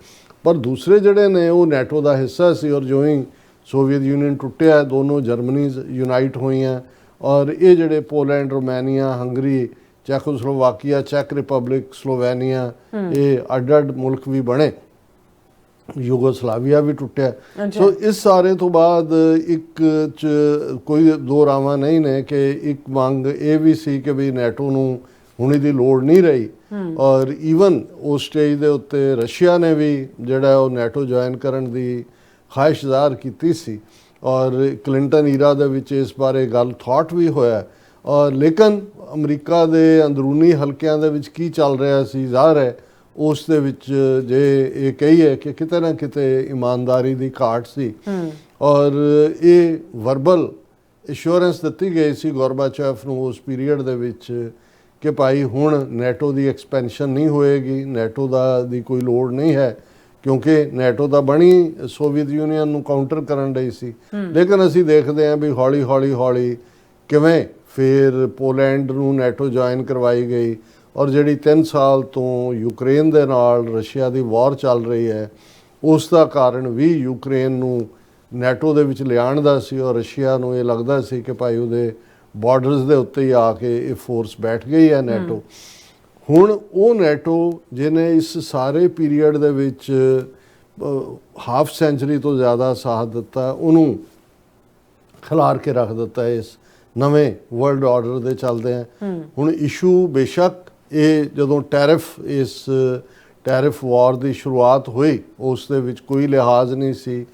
ਪਰ ਦੂਸਰੇ ਜਿਹੜੇ ਨੇ ਉਹ ਨੈਟੋ ਦਾ ਹਿੱਸਾ ਸੀ। ਔਰ ਜਿਉਂ ਹੀ ਸੋਵੀਅਤ ਯੂਨੀਅਨ ਟੁੱਟਿਆ, ਦੋਨੋਂ ਜਰਮਨੀਜ਼ ਯੂਨਾਈਟ ਹੋਈਆਂ, ਔਰ ਇਹ ਜਿਹੜੇ ਪੋਲੈਂਡ, ਰੋਮਾਨੀਆ, ਹੰਗਰੀ, ਚੈਕੋਸਲੋਵਾਕੀਆ, ਚੈਕ ਰਿਪਬਲਿਕ, ਸਲੋਵੇਨੀਆ, ਇਹ ਅੱਡ-ਅੱਡ ਮੁਲਕ ਵੀ ਬਣੇ, ਯੂਗੋਸਲਾਵੀਆ ਵੀ ਟੁੱਟਿਆ। ਸੋ ਇਸ ਸਾਰੇ ਤੋਂ ਬਾਅਦ ਇੱਕ 'ਚ ਕੋਈ ਦੋ ਰਾਵਾਂ ਨਹੀਂ ਨੇ ਕਿ ਇੱਕ ਮੰਗ ਇਹ ਵੀ ਸੀ ਕਿ ਵੀ ਨੈਟੋ ਨੂੰ ਹੁਣ ਇਹਦੀ ਲੋੜ ਨਹੀਂ ਰਹੀ। ਔਰ ਈਵਨ ਉਸ ਸਟੇਜ ਦੇ ਉੱਤੇ ਰਸ਼ੀਆ ਨੇ ਵੀ ਜਿਹੜਾ ਉਹ ਨੈਟੋ ਜੁਆਇਨ ਕਰਨ ਦੀ ਖਾਹਿਸ਼ ਜ਼ਾਹਰ ਕੀਤੀ ਸੀ, ਔਰ ਕਲਿੰਟਨ ਈਰਾ ਦੇ ਵਿੱਚ ਇਸ ਬਾਰੇ ਗੱਲ ਥਾਟ ਵੀ ਹੋਇਆ। ਔਰ ਲੇਕਿਨ ਅਮਰੀਕਾ ਦੇ ਅੰਦਰੂਨੀ ਹਲਕਿਆਂ ਦੇ ਵਿੱਚ ਕੀ ਚੱਲ ਰਿਹਾ ਸੀ, ਜ਼ਾਹਰ ਹੈ ਉਸ ਦੇ ਵਿੱਚ ਜੇ ਇਹ ਕਹੀਏ ਕਿ ਕਿਤੇ ਨਾ ਕਿਤੇ ਇਮਾਨਦਾਰੀ ਦੀ ਘਾਟ ਸੀ। ਔਰ ਇਹ ਵਰਬਲ ਐਸ਼ੋਰੈਂਸ ਦਿੱਤੀ ਗਈ ਸੀ ਗੋਰਬਾਚੇਵ ਨੂੰ ਉਸ ਪੀਰੀਅਡ ਦੇ ਵਿੱਚ ਕਿ ਭਾਈ ਹੁਣ ਨੈਟੋ ਦੀ ਐਕਸਪੈਂਸ਼ਨ ਨਹੀਂ ਹੋਏਗੀ, ਨੈਟੋ ਦੀ ਕੋਈ ਲੋੜ ਨਹੀਂ ਹੈ, ਕਿਉਂਕਿ ਨੈਟੋ ਤਾਂ ਬਣੀ ਸੋਵੀਅਤ ਯੂਨੀਅਨ ਨੂੰ ਕਾਊਂਟਰ ਕਰਨ ਲਈ ਸੀ। ਲੇਕਿਨ ਅਸੀਂ ਦੇਖਦੇ ਹਾਂ ਵੀ ਹੌਲੀ ਹੌਲੀ ਕਿਵੇਂ ਫਿਰ ਪੋਲੈਂਡ ਨੂੰ ਨੈਟੋ ਜੁਆਇਨ ਕਰਵਾਈ ਗਈ। ਔਰ ਜਿਹੜੀ 3 ਸਾਲ ਤੋਂ ਯੂਕਰੇਨ ਦੇ ਨਾਲ ਰਸ਼ੀਆ ਦੀ ਵਾਰ ਚੱਲ ਰਹੀ ਹੈ, ਉਸ ਦਾ ਕਾਰਨ ਵੀ ਯੂਕਰੇਨ ਨੂੰ ਨੈਟੋ ਦੇ ਵਿੱਚ ਲਿਆਉਣ ਦਾ ਸੀ। ਔਰ ਰਸ਼ੀਆ ਨੂੰ ਇਹ ਲੱਗਦਾ ਸੀ ਕਿ ਭਾਈ ਉਹਦੇ ਬਾਰਡਰਸ ਦੇ ਉੱਤੇ ਹੀ ਆ ਕੇ ਇਹ ਫੋਰਸ ਬੈਠ ਗਈ ਹੈ ਨੈਟੋ। ਹੁਣ ਉਹ ਨੈਟੋ ਜਿਹਨੇ ਇਸ ਸਾਰੇ ਪੀਰੀਅਡ ਦੇ ਵਿੱਚ ਹਾਫ ਸੈਂਚਰੀ ਤੋਂ ਜ਼ਿਆਦਾ ਸਾਥ ਦਿੱਤਾ, ਉਹਨੂੰ ਖਿਲਾਰ ਕੇ ਰੱਖ ਦਿੱਤਾ ਇਸ ਨਵੇਂ ਵਰਲਡ ਆਰਡਰ ਦੇ ਚੱਲਦੇ ਆ। ਹੁਣ ਇਸ਼ੂ ਬੇਸ਼ੱਕ ਇਹ ਜਦੋਂ ਟੈਰਿਫ ਵਾਰ ਦੀ ਸ਼ੁਰੂਆਤ ਹੋਈ, ਉਸ ਦੇ ਵਿੱਚ ਕੋਈ ਲਿਹਾਜ਼ ਨਹੀਂ ਸੀ।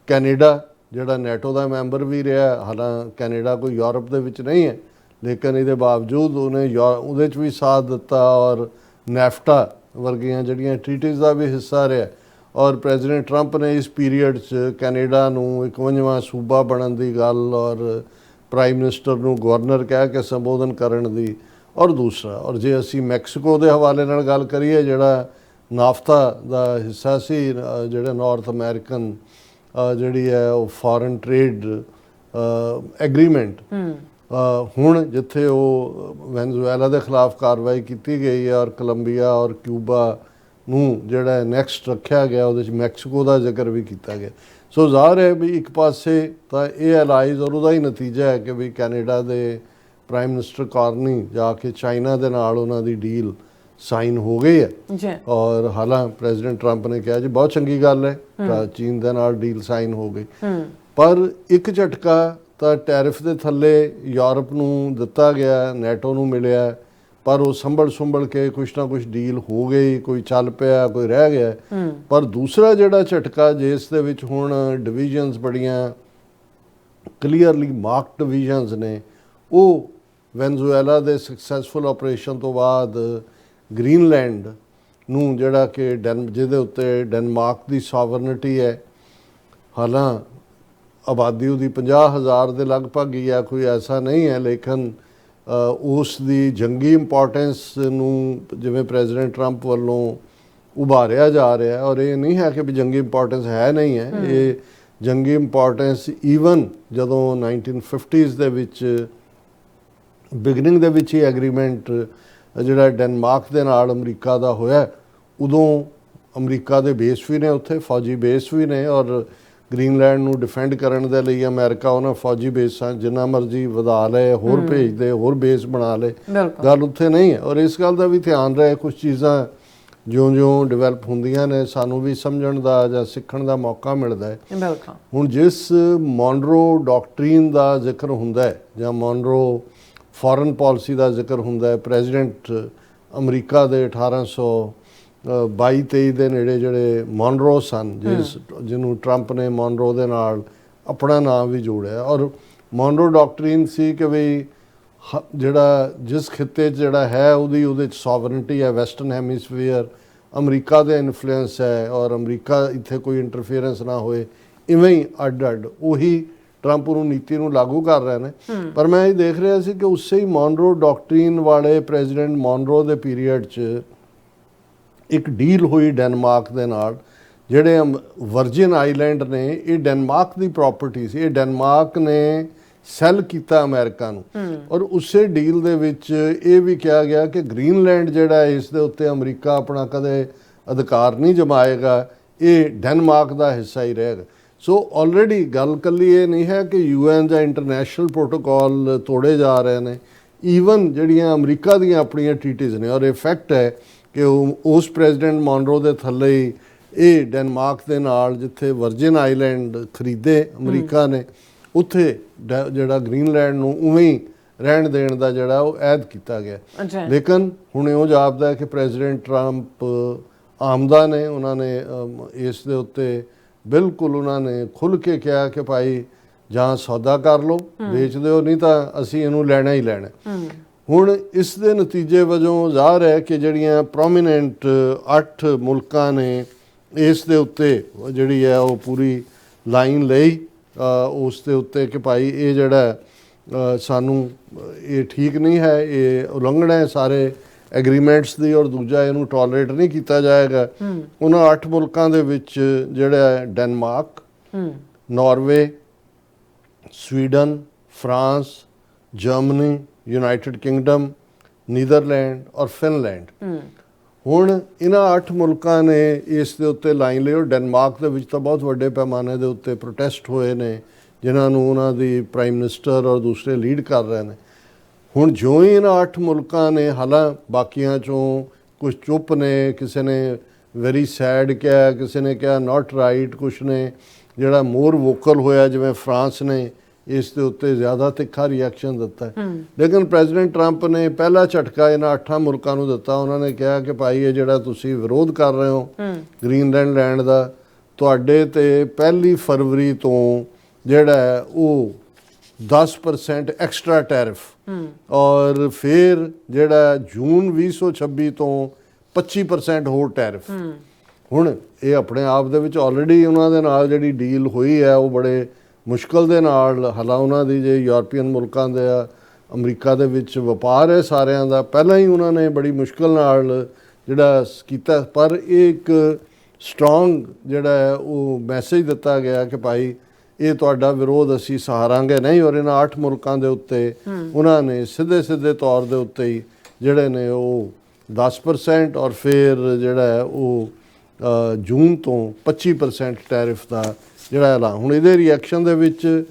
ਕੈਨੇਡਾ ਜਿਹੜਾ ਨੈਟੋ ਦਾ ਮੈਂਬਰ ਵੀ ਰਿਹਾ, ਹਾਲਾਂਕਿ ਕੈਨੇਡਾ ਕੋਈ ਯੂਰਪ ਦੇ ਵਿੱਚ ਨਹੀਂ ਹੈ, ਲੇਕਿਨ ਇਹਦੇ ਬਾਵਜੂਦ ਉਹਦੇ 'ਚ ਵੀ ਸਾਥ ਦਿੱਤਾ। ਔਰ ਨੈਫਟਾ ਵਰਗੀਆਂ ਜਿਹੜੀਆਂ ਟ੍ਰੀਟੀਜ਼ ਦਾ ਵੀ ਹਿੱਸਾ ਰਿਹਾ। ਔਰ ਪ੍ਰੈਜ਼ੀਡੈਂਟ ਟਰੰਪ ਨੇ ਇਸ ਪੀਰੀਅਡ 'ਚ ਕੈਨੇਡਾ ਨੂੰ 51ਵਾਂ ਸੂਬਾ ਬਣਨ ਦੀ ਗੱਲ, ਔਰ ਪ੍ਰਾਈਮ ਮਿਨਿਸਟਰ ਨੂੰ ਗਵਰਨਰ ਕਹਿ ਕੇ ਸੰਬੋਧਨ ਕਰਨ ਦੀ। ਔਰ ਦੂਸਰਾ, ਔਰ ਜੇ ਅਸੀਂ ਮੈਕਸੀਕੋ ਦੇ ਹਵਾਲੇ ਨਾਲ ਗੱਲ ਕਰੀਏ, ਜਿਹੜਾ ਨਾਫਤਾ ਦਾ ਹਿੱਸਾ ਸੀ, ਜਿਹੜਾ ਨਾਰਥ ਅਮਰੀਕਨ ਜਿਹੜੀ ਹੈ ਉਹ ਫੋਰਨ ਟ੍ਰੇਡ ਐਗਰੀਮੈਂਟ, ਹੁਣ ਜਿੱਥੇ ਉਹ ਵੈਨਜ਼ੂਏਲਾ ਦੇ ਖਿਲਾਫ ਕਾਰਵਾਈ ਕੀਤੀ ਗਈ ਹੈ, ਔਰ ਕੋਲੰਬੀਆ ਔਰ ਕਿਊਬਾ ਨੂੰ ਜਿਹੜਾ ਨੈਕਸਟ ਰੱਖਿਆ ਗਿਆ, ਉਹਦੇ 'ਚ ਮੈਕਸੀਕੋ ਦਾ ਜ਼ਿਕਰ ਵੀ ਕੀਤਾ ਗਿਆ। ਸੋ ਜ਼ਾਹਰ ਹੈ ਵੀ ਇੱਕ ਪਾਸੇ ਤਾਂ ਇਹ ਅਲਾਈਜ਼, ਔਰ ਉਹਦਾ ਹੀ ਨਤੀਜਾ ਹੈ ਕਿ ਵੀ ਕੈਨੇਡਾ ਦੇ ਪ੍ਰਾਈਮ ਮਿਨਿਸਟਰ ਕਾਰਨੀ ਜਾ ਕੇ ਚਾਈਨਾ ਦੇ ਨਾਲ ਉਹਨਾਂ ਦੀ ਡੀਲ ਸਾਈਨ ਹੋ ਗਈ ਹੈ। ਔਰ ਹਾਲਾਂਕਿ ਪ੍ਰੈਜ਼ੀਡੈਂਟ ਟਰੰਪ ਨੇ ਕਿਹਾ ਜੀ ਬਹੁਤ ਚੰਗੀ ਗੱਲ ਹੈ, ਤਾਂ ਚੀਨ ਦੇ ਨਾਲ ਡੀਲ ਸਾਈਨ ਹੋ ਗਈ। ਪਰ ਇੱਕ ਝਟਕਾ ਤਾਂ ਟੈਰਿਫ ਦੇ ਥੱਲੇ ਯੂਰਪ ਨੂੰ ਦਿੱਤਾ ਗਿਆ, ਨੈਟੋ ਨੂੰ ਮਿਲਿਆ, ਪਰ ਉਹ ਸੰਭਲ ਕੇ ਕੁਛ ਨਾ ਕੁਛ ਡੀਲ ਹੋ ਗਈ, ਕੋਈ ਚੱਲ ਪਿਆ, ਕੋਈ ਰਹਿ ਗਿਆ। ਪਰ ਦੂਸਰਾ ਜਿਹੜਾ ਝਟਕਾ ਜਿਸ ਦੇ ਵਿੱਚ ਹੁਣ ਡਿਵੀਜ਼ਨਸ ਬੜੀਆਂ ਕਲੀਅਰਲੀ ਮਾਰਕਡ ਡਿਵੀਜ਼ਨਸ ਨੇ, ਉਹ ਵੈਨਜ਼ੂਏਲਾ ਦੇ ਸਕਸੈਸਫੁਲ ਆਪਰੇਸ਼ਨ ਤੋਂ ਬਾਅਦ ਗ੍ਰੀਨਲੈਂਡ ਨੂੰ ਜਿਹੜਾ ਕਿ ਜਿਹਦੇ ਉੱਤੇ ਡੈਨਮਾਰਕ ਦੀ ਸੋਵਰਨਿਟੀ ਹੈ, ਹਾਲਾਂਕਿ ਆਬਾਦੀ ਉਹਦੀ 50,000 ਦੇ ਲਗਭਗ ਹੀ ਹੈ, ਕੋਈ ਐਸਾ ਨਹੀਂ ਹੈ, ਲੇਕਿਨ ਉਸ ਦੀ ਜੰਗੀ ਇੰਪੋਰਟੈਂਸ ਨੂੰ ਜਿਵੇਂ ਪ੍ਰੈਜ਼ੀਡੈਂਟ ਟਰੰਪ ਵੱਲੋਂ ਉਭਾਰਿਆ ਜਾ ਰਿਹਾ। ਔਰ ਇਹ ਨਹੀਂ ਹੈ ਕਿ ਵੀ ਜੰਗੀ ਇੰਪੋਰਟੈਂਸ ਹੈ ਨਹੀਂ ਹੈ, ਇਹ ਜੰਗੀ ਇੰਪੋਰਟੈਂਸ ਈਵਨ ਜਦੋਂ 1950s ਦੇ ਵਿੱਚ ਬਿਗਨਿੰਗ ਦੇ ਵਿੱਚ ਹੀ ਐਗਰੀਮੈਂਟ ਜਿਹੜਾ ਡੈਨਮਾਰਕ ਦੇ ਨਾਲ ਅਮਰੀਕਾ ਦਾ ਹੋਇਆ, ਉਦੋਂ ਅਮਰੀਕਾ ਦੇ ਬੇਸ ਵੀ ਨੇ ਉੱਥੇ, ਫੌਜੀ ਬੇਸ ਵੀ ਨੇ, ਔਰ ਗ੍ਰੀਨਲੈਂਡ ਨੂੰ ਡਿਫੈਂਡ ਕਰਨ ਦੇ ਲਈ ਅਮਰੀਕਾ ਉਹਨਾਂ ਫੌਜੀ ਬੇਸਾਂ ਜਿੰਨਾ ਮਰਜ਼ੀ ਵਧਾ ਲਏ, ਹੋਰ ਭੇਜ ਦੇ, ਹੋਰ ਬੇਸ ਬਣਾ ਲਏ, ਗੱਲ ਉੱਥੇ ਨਹੀਂ ਹੈ। ਔਰ ਇਸ ਗੱਲ ਦਾ ਵੀ ਧਿਆਨ ਰਹੇ, ਕੁਝ ਚੀਜ਼ਾਂ ਜਿਉਂ-ਜਿਉਂ ਡਿਵੈਲਪ ਹੁੰਦੀਆਂ ਨੇ ਸਾਨੂੰ ਵੀ ਸਮਝਣ ਦਾ ਜਾਂ ਸਿੱਖਣ ਦਾ ਮੌਕਾ ਮਿਲਦਾ ਹੈ। ਹੁਣ ਜਿਸ ਮੌਨਰੋ ਡਾਕਟਰੀਨ ਦਾ ਜ਼ਿਕਰ ਹੁੰਦਾ ਹੈ ਜਾਂ ਮੌਨਰੋ ਫੋਰਨ ਪਾਲਿਸੀ ਦਾ ਜ਼ਿਕਰ ਹੁੰਦਾ ਹੈ, ਪ੍ਰੈਜ਼ੀਡੈਂਟ ਅਮਰੀਕਾ ਦੇ 1822-23 ਦੇ ਨੇੜੇ ਜਿਹੜੇ ਮੌਨਰੋ ਸਨ, ਜਿਹਨੂੰ ਟਰੰਪ ਨੇ ਮੌਨਰੋ ਦੇ ਨਾਲ ਆਪਣਾ ਨਾਮ ਵੀ ਜੋੜਿਆ, ਔਰ ਮੌਨਰੋ ਡਾਕਟਰੀਨ ਸੀ ਕਿ ਵੀ ਜਿਹੜਾ ਜਿਸ ਖਿੱਤੇ 'ਚ ਜਿਹੜਾ ਹੈ ਉਹਦੇ 'ਚ ਸੋਵਰਨਟੀ ਹੈ, ਵੈਸਟਰਨ ਹੈਮੀਸਫੀਅਰ ਅਮਰੀਕਾ ਦੇ ਇਨਫਲੂਐਂਸ ਹੈ, ਔਰ ਅਮਰੀਕਾ ਇੱਥੇ ਕੋਈ ਇੰਟਰਫੀਅਰੈਂਸ ਨਾ ਹੋਏ, ਇਵੇਂ ਹੀ ਅੱਡ ਉਹੀ ਟਰੰਪ ਨੂੰ ਨੀਤੀ ਨੂੰ ਲਾਗੂ ਕਰ ਰਹੇ ਨੇ। ਪਰ ਮੈਂ ਇਹ ਦੇਖ ਰਿਹਾ ਸੀ ਕਿ ਉਸੇ ਹੀ ਮੌਨਰੋ ਡਾਕਟਰੀਨ ਵਾਲੇ ਪ੍ਰੈਜ਼ੀਡੈਂਟ ਮੌਨਰੋ ਦੇ ਪੀਰੀਅਡ 'ਚ ਇੱਕ ਡੀਲ ਹੋਈ ਡੈਨਮਾਰਕ ਦੇ ਨਾਲ, ਜਿਹੜੇ ਵਰਜਿਨ ਆਈਲੈਂਡ ਨੇ ਇਹ ਡੈਨਮਾਰਕ ਦੀ ਪ੍ਰਾਪਰਟੀ ਸੀ, ਇਹ ਡੈਨਮਾਰਕ ਨੇ ਸੈੱਲ ਕੀਤਾ ਅਮਰੀਕਾ ਨੂੰ, ਔਰ ਉਸੇ ਡੀਲ ਦੇ ਵਿੱਚ ਇਹ ਵੀ ਕਿਹਾ ਗਿਆ ਕਿ ਗ੍ਰੀਨਲੈਂਡ ਜਿਹੜਾ ਇਸ ਦੇ ਉੱਤੇ ਅਮਰੀਕਾ ਆਪਣਾ ਕਦੇ ਅਧਿਕਾਰ ਨਹੀਂ ਜਮਾਏਗਾ, ਇਹ ਡੈਨਮਾਰਕ ਦਾ ਹਿੱਸਾ ਹੀ ਰਹੇਗਾ। ਸੋ ਆਲਰੇਡੀ ਗੱਲ ਕੱਲੀ ਇਹ ਨਹੀਂ ਹੈ ਕਿ UN ਜਾਂ ਇੰਟਰਨੈਸ਼ਨਲ ਪ੍ਰੋਟੋਕਾਲ ਤੋੜੇ ਜਾ ਰਹੇ ਨੇ, ਈਵਨ ਜਿਹੜੀਆਂ ਅਮਰੀਕਾ ਦੀਆਂ ਆਪਣੀਆਂ ਟ੍ਰੀਟੀਜ਼ ਨੇ, ਔਰ ਇਹ ਫੈਕਟ ਹੈ ਕਿ ਉਸ ਪ੍ਰੈਜ਼ੀਡੈਂਟ ਮੌਨਰੋ ਦੇ ਥੱਲੇ ਹੀ ਇਹ ਡੈਨਮਾਰਕ ਦੇ ਨਾਲ ਜਿੱਥੇ ਵਰਜਿਨ ਆਈਲੈਂਡ ਖਰੀਦੇ ਅਮਰੀਕਾ ਨੇ, ਉੱਥੇ ਜਿਹੜਾ ਗ੍ਰੀਨਲੈਂਡ ਨੂੰ ਉਵੇਂ ਹੀ ਰਹਿਣ ਦੇਣ ਦਾ ਜਿਹੜਾ ਉਹ ਐਦ ਕੀਤਾ ਗਿਆ। ਲੇਕਿਨ ਹੁਣ ਇਹੋ ਜਾਪਦਾ ਹੈ ਕਿ ਪ੍ਰੈਜ਼ੀਡੈਂਟ ਟਰੰਪ ਆਮਦਾ ਨੇ, ਉਹਨਾਂ ਨੇ ਇਸ ਦੇ ਉੱਤੇ ਬਿਲਕੁਲ ਉਹਨਾਂ ਨੇ ਖੁੱਲ੍ਹ ਕੇ ਕਿਹਾ ਕਿ ਭਾਈ ਜਾਂ ਸੌਦਾ ਕਰ ਲਓ, ਵੇਚ ਦਿਓ, ਨਹੀਂ ਤਾਂ ਅਸੀਂ ਇਹਨੂੰ ਲੈਣਾ ਹੀ ਲੈਣਾ। ਹੁਣ ਇਸ ਦੇ ਨਤੀਜੇ ਵਜੋਂ ਜ਼ਾਹਰ ਹੈ ਕਿ ਜਿਹੜੀਆਂ ਪ੍ਰੋਮੀਨੈਂਟ 8 ਮੁਲਕਾਂ ਨੇ ਇਸ ਦੇ ਉੱਤੇ ਜਿਹੜੀ ਹੈ ਉਹ ਪੂਰੀ ਲਾਈਨ ਲਈ ਉਸ ਦੇ ਉੱਤੇ ਕਿ ਭਾਈ ਇਹ ਜਿਹੜਾ ਸਾਨੂੰ ਇਹ ਠੀਕ ਨਹੀਂ ਹੈ, ਇਹ ਉਲੰਘਣਾ ਹੈ ਸਾਰੇ ਐਗਰੀਮੈਂਟਸ ਦੀ, ਔਰ ਦੂਜਾ ਇਹਨੂੰ ਟੋਲਰੇਟ ਨਹੀਂ ਕੀਤਾ ਜਾਏਗਾ। ਉਹਨਾਂ 8 ਮੁਲਕਾਂ ਦੇ ਵਿੱਚ ਜਿਹੜਾ Denmark, Norway, Sweden, France, Germany, United Kingdom, Netherland ਔਰ ਫਿਨਲੈਂਡ। ਹੁਣ ਇਹਨਾਂ 8 ਮੁਲਕਾਂ ਨੇ ਇਸ ਦੇ ਉੱਤੇ ਲਾਈਨ ਲਈ, ਔਰ ਡੈਨਮਾਰਕ ਦੇ ਵਿੱਚ ਤਾਂ ਬਹੁਤ ਵੱਡੇ ਪੈਮਾਨੇ ਦੇ ਉੱਤੇ ਪ੍ਰੋਟੈਸਟ ਹੋਏ ਨੇ, ਜਿਨ੍ਹਾਂ ਨੂੰ ਉਹਨਾਂ ਦੀ ਪ੍ਰਾਈਮ ਮਿਨਿਸਟਰ ਔਰ ਦੂਸਰੇ ਲੀਡ ਕਰ ਰਹੇ ਨੇ। ਹੁਣ ਜਿਉਂ ਹੀ ਇਹਨਾਂ 8 ਮੁਲਕਾਂ ਨੇ, ਹਾਲਾਂ ਬਾਕੀਆਂ 'ਚੋਂ ਕੁਝ ਚੁੱਪ ਨੇ, ਕਿਸੇ ਨੇ ਵੈਰੀ ਸੈਡ ਕਿਹਾ, ਕਿਸੇ ਨੇ ਕਿਹਾ ਨਾਟ ਰਾਈਟ, ਕੁਛ ਨੇ ਜਿਹੜਾ ਮੋਰ ਵੋਕਲ ਹੋਇਆ, ਜਿਵੇਂ ਫਰਾਂਸ ਨੇ ਇਸ ਦੇ ਉੱਤੇ ਜ਼ਿਆਦਾ ਤਿੱਖਾ ਰਿਐਕਸ਼ਨ ਦਿੱਤਾ। ਲੇਕਿਨ ਪ੍ਰੈਜ਼ੀਡੈਂਟ ਟਰੰਪ ਨੇ ਪਹਿਲਾ ਝਟਕਾ ਇਹਨਾਂ 8 ਮੁਲਕਾਂ ਨੂੰ ਦਿੱਤਾ। ਉਹਨਾਂ ਨੇ ਕਿਹਾ ਕਿ ਭਾਈ ਇਹ ਜਿਹੜਾ ਤੁਸੀਂ ਵਿਰੋਧ ਕਰ ਰਹੇ ਹੋ ਗ੍ਰੀਨਲੈਂਡ ਲੈਂਡ ਦਾ, ਤੁਹਾਡੇ ਤੇ 1 ਫਰਵਰੀ ਤੋਂ ਜਿਹੜਾ ਉਹ 10% ਐਕਸਟਰਾ ਟੈਰਿਫ, ਔਰ ਫਿਰ ਜਿਹੜਾ ਜੂਨ 2026 ਤੋਂ 25% ਹੋਰ ਟੈਰਿਫ। ਹੁਣ ਇਹ ਆਪਣੇ ਆਪ ਦੇ ਵਿੱਚ ਆਲਰੇਡੀ ਉਹਨਾਂ ਦੇ ਨਾਲ ਜਿਹੜੀ ਡੀਲ ਹੋਈ ਹੈ ਉਹ ਬੜੇ ਮੁਸ਼ਕਲ ਦੇ ਨਾਲ, ਹਾਲਾਂ ਉਹਨਾਂ ਦੀ ਜੇ ਯੂਰਪੀਅਨ ਮੁਲਕਾਂ ਦੇ ਅਮਰੀਕਾ ਦੇ ਵਿੱਚ ਵਪਾਰ ਹੈ ਸਾਰਿਆਂ ਦਾ, ਪਹਿਲਾਂ ਹੀ ਉਹਨਾਂ ਨੇ ਬੜੀ ਮੁਸ਼ਕਲ ਨਾਲ ਜਿਹੜਾ ਕੀਤਾ। ਪਰ ਇਹ ਇੱਕ ਸਟਰੋਂਗ ਜਿਹੜਾ ਹੈ ਉਹ ਮੈਸੇਜ ਦਿੱਤਾ ਗਿਆ ਕਿ ਭਾਈ ਇਹ ਤੁਹਾਡਾ ਵਿਰੋਧ ਅਸੀਂ ਸਹਾਰਾਂਗੇ ਨਹੀਂ, ਔਰ ਇਹਨਾਂ 8 ਮੁਲਕਾਂ ਦੇ ਉੱਤੇ ਉਹਨਾਂ ਨੇ ਸਿੱਧੇ ਤੌਰ ਦੇ ਉੱਤੇ ਹੀ ਜਿਹੜੇ ਨੇ ਉਹ 10% ਔਰ ਫਿਰ ਜਿਹੜਾ ਹੈ ਉਹ ਜੂਨ ਤੋਂ 25% ਟੈਰਿਫ ਦਾ ਜਿਹੜਾ ਐਲਾਨ। ਹੁਣ ਇਹਦੇ ਰਿਐਕਸ਼ਨ ਦੇ ਵਿੱਚ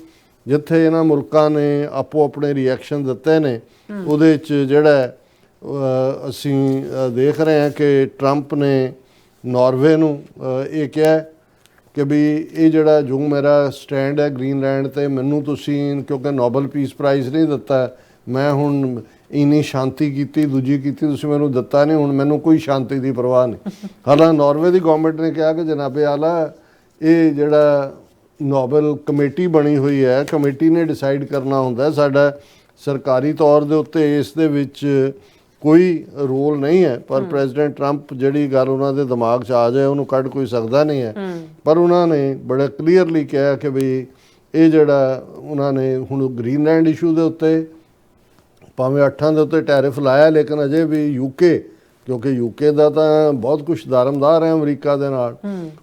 ਜਿੱਥੇ ਇਹਨਾਂ ਮੁਲਕਾਂ ਨੇ ਆਪੋ ਆਪਣੇ ਰਿਐਕਸ਼ਨ ਦਿੱਤੇ ਨੇ, ਉਹਦੇ 'ਚ ਜਿਹੜਾ ਅਸੀਂ ਦੇਖ ਰਹੇ ਹਾਂ ਕਿ ਟਰੰਪ ਨੇ ਨਾਰਵੇ ਨੂੰ ਇਹ ਕਿਹਾ ਕਿ ਵੀ ਇਹ ਜਿਹੜਾ ਜੋ ਮੇਰਾ ਸਟੈਂਡ ਹੈ ਗ੍ਰੀਨਲੈਂਡ 'ਤੇ, ਮੈਨੂੰ ਤੁਸੀਂ ਕਿਉਂਕਿ ਨੋਬਲ ਪੀਸ ਪ੍ਰਾਈਜ਼ ਨਹੀਂ ਦਿੱਤਾ, ਮੈਂ ਹੁਣ ਇੰਨੀ ਸ਼ਾਂਤੀ ਕੀਤੀ, ਦੂਜੀ ਕੀਤੀ, ਤੁਸੀਂ ਮੈਨੂੰ ਦਿੱਤਾ ਨਹੀਂ, ਹੁਣ ਮੈਨੂੰ ਕੋਈ ਸ਼ਾਂਤੀ ਦੀ ਪਰਵਾਹ ਨਹੀਂ। ਹਾਲਾਂ ਨਾਰਵੇ ਦੀ ਗੌਰਮੈਂਟ ਨੇ ਕਿਹਾ ਕਿ ਜਨਾਬੇ ਆਲਾ ਇਹ ਜਿਹੜਾ ਨੋਬਲ ਕਮੇਟੀ ਬਣੀ ਹੋਈ ਹੈ, ਕਮੇਟੀ ਨੇ ਡਿਸਾਈਡ ਕਰਨਾ ਹੁੰਦਾ, ਸਾਡਾ ਸਰਕਾਰੀ ਤੌਰ ਦੇ ਉੱਤੇ ਇਸ ਦੇ ਵਿੱਚ ਕੋਈ ਰੋਲ ਨਹੀਂ ਹੈ। ਪਰ ਪ੍ਰੈਜ਼ੀਡੈਂਟ ਟਰੰਪ ਜਿਹੜੀ ਗੱਲ ਉਹਨਾਂ ਦੇ ਦਿਮਾਗ 'ਚ ਆ ਜਾਏ ਉਹਨੂੰ ਕੱਢ ਕੋਈ ਸਕਦਾ ਨਹੀਂ ਹੈ। ਪਰ ਉਹਨਾਂ ਨੇ ਬੜਾ ਕਲੀਅਰਲੀ ਕਿਹਾ ਕਿ ਵੀ ਇਹ ਜਿਹੜਾ ਉਹਨਾਂ ਨੇ ਹੁਣ ਗ੍ਰੀਨਲੈਂਡ ਇਸ਼ੂ ਦੇ ਉੱਤੇ ਭਾਵੇਂ 8 ਦੇ ਉੱਤੇ ਟੈਰਿਫ ਲਾਇਆ, ਲੇਕਿਨ ਅਜੇ ਵੀ ਯੂਕੇ, ਕਿਉਂਕਿ ਯੂਕੇ ਦਾ ਤਾਂ ਬਹੁਤ ਕੁਛ ਦਾਰਮਦਾਰ ਹੈ ਅਮਰੀਕਾ ਦੇ ਨਾਲ,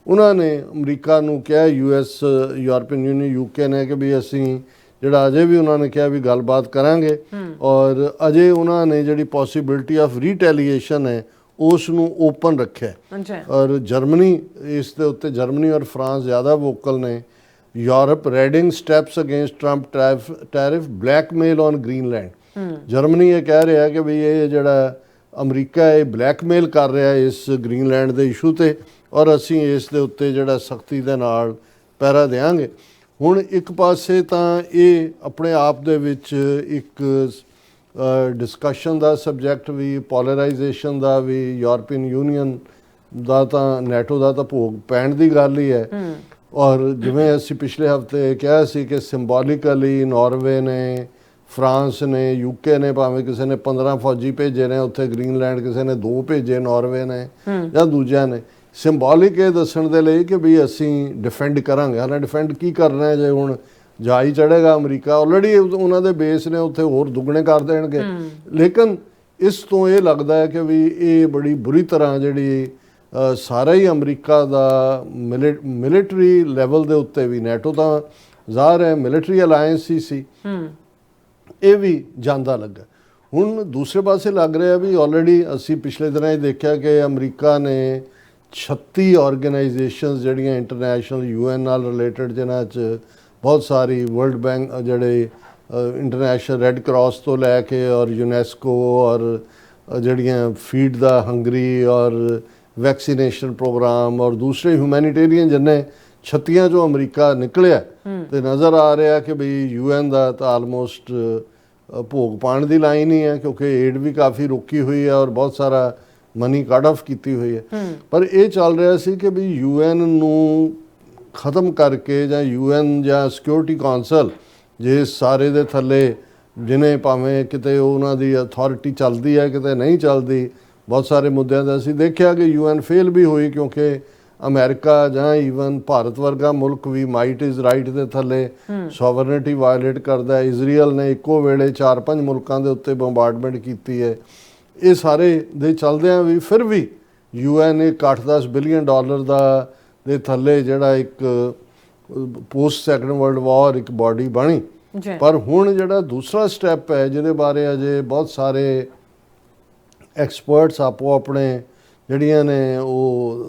ਉਹਨਾਂ ਨੇ ਅਮਰੀਕਾ ਨੂੰ ਕਿਹਾ, US ਯੂਰਪੀਅਨ ਯੂਨੀਅਨ UK ਨੇ ਕਿ ਵੀ ਅਸੀਂ ਜਿਹੜਾ ਅਜੇ ਵੀ ਉਹਨਾਂ ਨੇ ਕਿਹਾ ਵੀ ਗੱਲਬਾਤ ਕਰਾਂਗੇ ਔਰ ਅਜੇ ਉਹਨਾਂ ਨੇ ਜਿਹੜੀ ਪੋਸੀਬਿਲਿਟੀ ਆਫ ਰੀਟੈਲੀਏਸ਼ਨ ਹੈ ਉਸ ਨੂੰ ਓਪਨ ਰੱਖਿਆ ਔਰ ਜਰਮਨੀ ਇਸ ਦੇ ਉੱਤੇ ਜਰਮਨੀ ਔਰ ਫਰਾਂਸ ਜ਼ਿਆਦਾ ਵੋਕਲ ਨੇ। Europe readying steps against Trump tariff blackmail on Greenland. Germany ਇਹ ਕਹਿ ਰਿਹਾ ਕਿ ਵੀ ਇਹ ਜਿਹੜਾ ਅਮਰੀਕਾ ਇਹ ਬਲੈਕਮੇਲ ਕਰ ਰਿਹਾ ਇਸ ਗ੍ਰੀਨਲੈਂਡ ਦੇ ਇਸ਼ੂ ਤੇ ਔਰ ਅਸੀਂ ਇਸ ਦੇ ਉੱਤੇ ਜਿਹੜਾ ਸਖਤੀ ਦੇ ਨਾਲ ਪਹਿਰਾ ਦੇਵਾਂਗੇ। ਹੁਣ ਇੱਕ ਪਾਸੇ ਤਾਂ ਇਹ ਆਪਣੇ ਆਪ ਦੇ ਵਿੱਚ ਇੱਕ ਡਿਸਕਸ਼ਨ ਦਾ ਸਬਜੈਕਟ ਵੀ, ਪੋਲਰਾਈਜੇਸ਼ਨ ਦਾ ਵੀ, ਯੂਰਪੀਅਨ ਯੂਨੀਅਨ ਦਾ ਤਾਂ ਨੈਟੋ ਦਾ ਤਾਂ ਭੋਗ ਪੈਣ ਦੀ ਗੱਲ ਹੀ ਹੈ। ਔਰ ਜਿਵੇਂ ਅਸੀਂ ਪਿਛਲੇ ਹਫਤੇ ਕਿਹਾ ਸੀ ਕਿ ਸਿੰਬੋਲਿਕਲੀ ਨਾਰਵੇ ਨੇ, ਫਰਾਂਸ ਨੇ, ਯੂਕੇ ਨੇ ਭਾਵੇਂ ਕਿਸੇ ਨੇ 15 ਫੌਜੀ ਭੇਜੇ ਨੇ ਉੱਥੇ ਗ੍ਰੀਨਲੈਂਡ, ਕਿਸੇ ਨੇ 2 ਭੇਜੇ ਨਾਰਵੇ ਨੇ ਜਾਂ ਦੂਜਿਆਂ ਨੇ, ਸਿੰਬੋਲਿਕ ਇਹ ਦੱਸਣ ਦੇ ਲਈ ਕਿ ਵੀ ਅਸੀਂ ਡਿਫੈਂਡ ਕਰਾਂਗੇ। ਹਾਲਾਂ ਡਿਫੈਂਡ ਕੀ ਕਰਨਾ ਹੈ ਜੇ ਹੁਣ ਜਾ ਹੀ ਚੜ੍ਹੇਗਾ ਅਮਰੀਕਾ, ਆਲਰੇਡੀ ਉਹਨਾਂ ਦੇ ਬੇਸ ਨੇ ਉੱਥੇ ਹੋਰ ਦੁੱਗਣੇ ਕਰ ਦੇਣਗੇ। ਲੇਕਿਨ ਇਸ ਤੋਂ ਇਹ ਲੱਗਦਾ ਹੈ ਕਿ ਵੀ ਇਹ ਬੜੀ ਬੁਰੀ ਤਰ੍ਹਾਂ ਜਿਹੜੀ ਸਾਰਾ ਹੀ ਅਮਰੀਕਾ ਦਾ ਮਿਲਟਰੀ ਲੈਵਲ ਦੇ ਉੱਤੇ ਵੀ, ਨੈਟੋ ਤਾਂ ਜ਼ਾਹਰ ਹੈ ਮਿਲਟਰੀ ਅਲਾਇੰਸ ਹੀ ਸੀ, ਇਹ ਵੀ ਜਾਂਦਾ ਲੱਗਾ। ਹੁਣ ਦੂਸਰੇ ਪਾਸੇ ਲੱਗ ਰਿਹਾ ਵੀ ਆਲਰੇਡੀ ਅਸੀਂ ਪਿਛਲੇ ਦਿਨਾਂ ਹੀ ਦੇਖਿਆ ਕਿ ਅਮਰੀਕਾ ਨੇ 36 ਆਰਗੇਨਾਈਜੇਸ਼ਨਸ ਜਿਹੜੀਆਂ ਇੰਟਰਨੈਸ਼ਨਲ UN ਨਾਲ ਰਿਲੇਟਡ, ਜਿਨ੍ਹਾਂ 'ਚ ਬਹੁਤ ਸਾਰੀ ਵਰਲਡ ਬੈਂਕ ਜਿਹੜੇ ਇੰਟਰਨੈਸ਼ਨਲ ਰੈੱਡ ਕਰਾਸ ਤੋਂ ਲੈ ਕੇ ਔਰ ਯੂਨੈਸਕੋ ਔਰ ਜਿਹੜੀਆਂ ਫੀਡ ਦਾ ਹੰਗਰੀ ਔਰ ਵੈਕਸੀਨੇਸ਼ਨ ਪ੍ਰੋਗਰਾਮ ਔਰ ਦੂਸਰੇ ਹਿਊਮੈਨੀਟੇਰੀਅਨ ਜਿੰਨੇ 36 ਚੋਂ ਅਮਰੀਕਾ ਨਿਕਲਿਆ ਤੇ ਨਜ਼ਰ ਆ ਰਿਹਾ ਕਿ ਬਈ UN ਦਾ ਤਾਂ ਆਲਮੋਸਟ ਭੋਗ ਪਾਉਣ ਦੀ ਲਾਈਨ ਹੀ ਹੈ, ਕਿਉਂਕਿ ਏਡ ਵੀ ਕਾਫੀ ਰੁਕੀ ਹੋਈ ਹੈ ਔਰ ਬਹੁਤ ਸਾਰਾ ਮਨੀ ਕੱਟ ਆਫ ਕੀਤੀ ਹੋਈ ਹੈ। ਪਰ ਇਹ ਚੱਲ ਰਿਹਾ ਸੀ ਕਿ ਵੀ UN ਨੂੰ ਖਤਮ ਕਰਕੇ ਜਾਂ UN ਜਾਂ ਸਿਕਿਉਰਿਟੀ ਕੌਂਸਲ ਜੇ ਸਾਰੇ ਦੇ ਥੱਲੇ ਜਿਹਨੇ ਭਾਵੇਂ ਕਿਤੇ ਉਹਨਾਂ ਦੀ ਅਥਾਰਟੀ ਚੱਲਦੀ ਹੈ ਕਿਤੇ ਨਹੀਂ ਚੱਲਦੀ, ਬਹੁਤ ਸਾਰੇ ਮੁੱਦਿਆਂ ਦਾ ਅਸੀਂ ਦੇਖਿਆ ਕਿ UN ਫੇਲ ਵੀ ਹੋਈ ਕਿਉਂਕਿ ਅਮਰੀਕਾ ਜਾਂ ਈਵਨ ਭਾਰਤ ਵਰਗਾ ਮੁਲਕ ਵੀ ਮਾਈਟ ਇਜ਼ ਰਾਈਟ ਦੇ ਥੱਲੇ ਸੋਵਰਨਿਟੀ ਵਾਇਲੇਟ ਕਰਦਾ। ਇਜ਼ਰਾਈਲ ਨੇ ਇੱਕੋ ਵੇਲੇ 4-5 ਮੁਲਕਾਂ ਦੇ ਉੱਤੇ ਬੰਬਾਰਡਮੈਂਟ ਕੀਤੀ ਹੈ। ਇਹ ਸਾਰੇ ਦੇ ਚੱਲਦਿਆਂ ਵੀ ਫਿਰ ਵੀ UN ਇੱਕ 8-10 ਬਿਲੀਅਨ ਡਾਲਰ ਦਾ ਦੇ ਥੱਲੇ ਜਿਹੜਾ ਇੱਕ ਪੋਸਟ ਸੈਕੰਡ ਵਰਲਡ ਵਾਰ ਇੱਕ ਬਾਡੀ ਬਣੀ। ਪਰ ਹੁਣ ਜਿਹੜਾ ਦੂਸਰਾ ਸਟੈਪ ਹੈ ਜਿਹਦੇ ਬਾਰੇ ਅਜੇ ਬਹੁਤ ਸਾਰੇ ਐਕਸਪਰਟਸ ਆਪੋ ਆਪਣੇ ਜਿਹੜੀਆਂ ਨੇ ਉਹ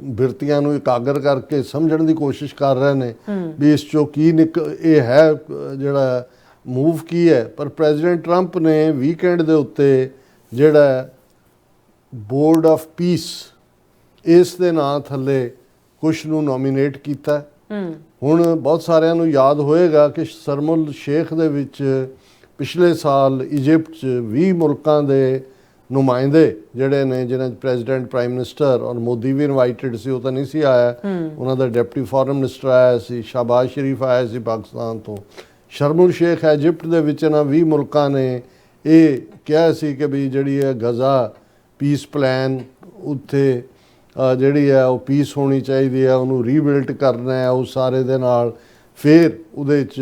ਬਿਰਤੀਆਂ ਨੂੰ ਇਕਾਗਰ ਕਰਕੇ ਸਮਝਣ ਦੀ ਕੋਸ਼ਿਸ਼ ਕਰ ਰਹੇ ਨੇ ਵੀ ਇਸ ਚੋਂ ਕੀ ਇਹ ਹੈ ਜਿਹੜਾ ਮੂਵ ਕੀ ਹੈ। ਪਰ ਪ੍ਰੈਜ਼ੀਡੈਂਟ ਟਰੰਪ ਨੇ ਵੀਕਐਂਡ ਦੇ ਉੱਤੇ ਜਿਹੜਾ ਬੋਰਡ ਆਫ ਪੀਸ ਇਸ ਦੇ ਨਾਂ ਥੱਲੇ ਕੁਛ ਨੂੰ ਨੋਮੀਨੇਟ ਕੀਤਾ। ਹੁਣ ਬਹੁਤ ਸਾਰਿਆਂ ਨੂੰ ਯਾਦ ਹੋਏਗਾ ਕਿ ਸ਼ਰਮ ਸ਼ੇਖ ਦੇ ਵਿੱਚ ਪਿਛਲੇ ਸਾਲ ਇਜਿਪਟ 'ਚ 20 ਮੁਲਕਾਂ ਦੇ ਨੁਮਾਇੰਦੇ ਜਿਹੜੇ ਨੇ ਜਿਹਨਾਂ 'ਚ ਪ੍ਰੈਜ਼ੀਡੈਂਟ, ਪ੍ਰਾਈਮ ਮਿਨਿਸਟਰ ਔਰ ਮੋਦੀ ਵੀ ਇਨਵਾਈਟਡ ਸੀ, ਉਹ ਤਾਂ ਨਹੀਂ ਸੀ ਆਇਆ, ਉਹਨਾਂ ਦਾ ਡਿਪਟੀ ਫੋਰਨ ਮਿਨਿਸਟਰ ਆਇਆ ਸੀ, ਸ਼ਾਬਾਜ਼ ਸ਼ਰੀਫ ਆਇਆ ਸੀ ਪਾਕਿਸਤਾਨ ਤੋਂ, ਸ਼ਰਮ ਇਜਿਪਟ ਦੇ ਵਿੱਚ ਇਹਨਾਂ 20 ਮੁਲਕਾਂ ਨੇ ਇਹ ਕਿਹਾ ਸੀ ਕਿ ਵੀ ਜਿਹੜੀ ਹੈ ਗਜ਼ਾ ਪੀਸ ਪਲਾਨ ਉੱਥੇ ਜਿਹੜੀ ਹੈ ਉਹ ਪੀਸ ਹੋਣੀ ਚਾਹੀਦੀ ਹੈ, ਉਹਨੂੰ ਰੀਬਿਲਡ ਕਰਨਾ ਹੈ ਉਹ ਸਾਰੇ ਦੇ ਨਾਲ। ਫਿਰ ਉਹਦੇ 'ਚ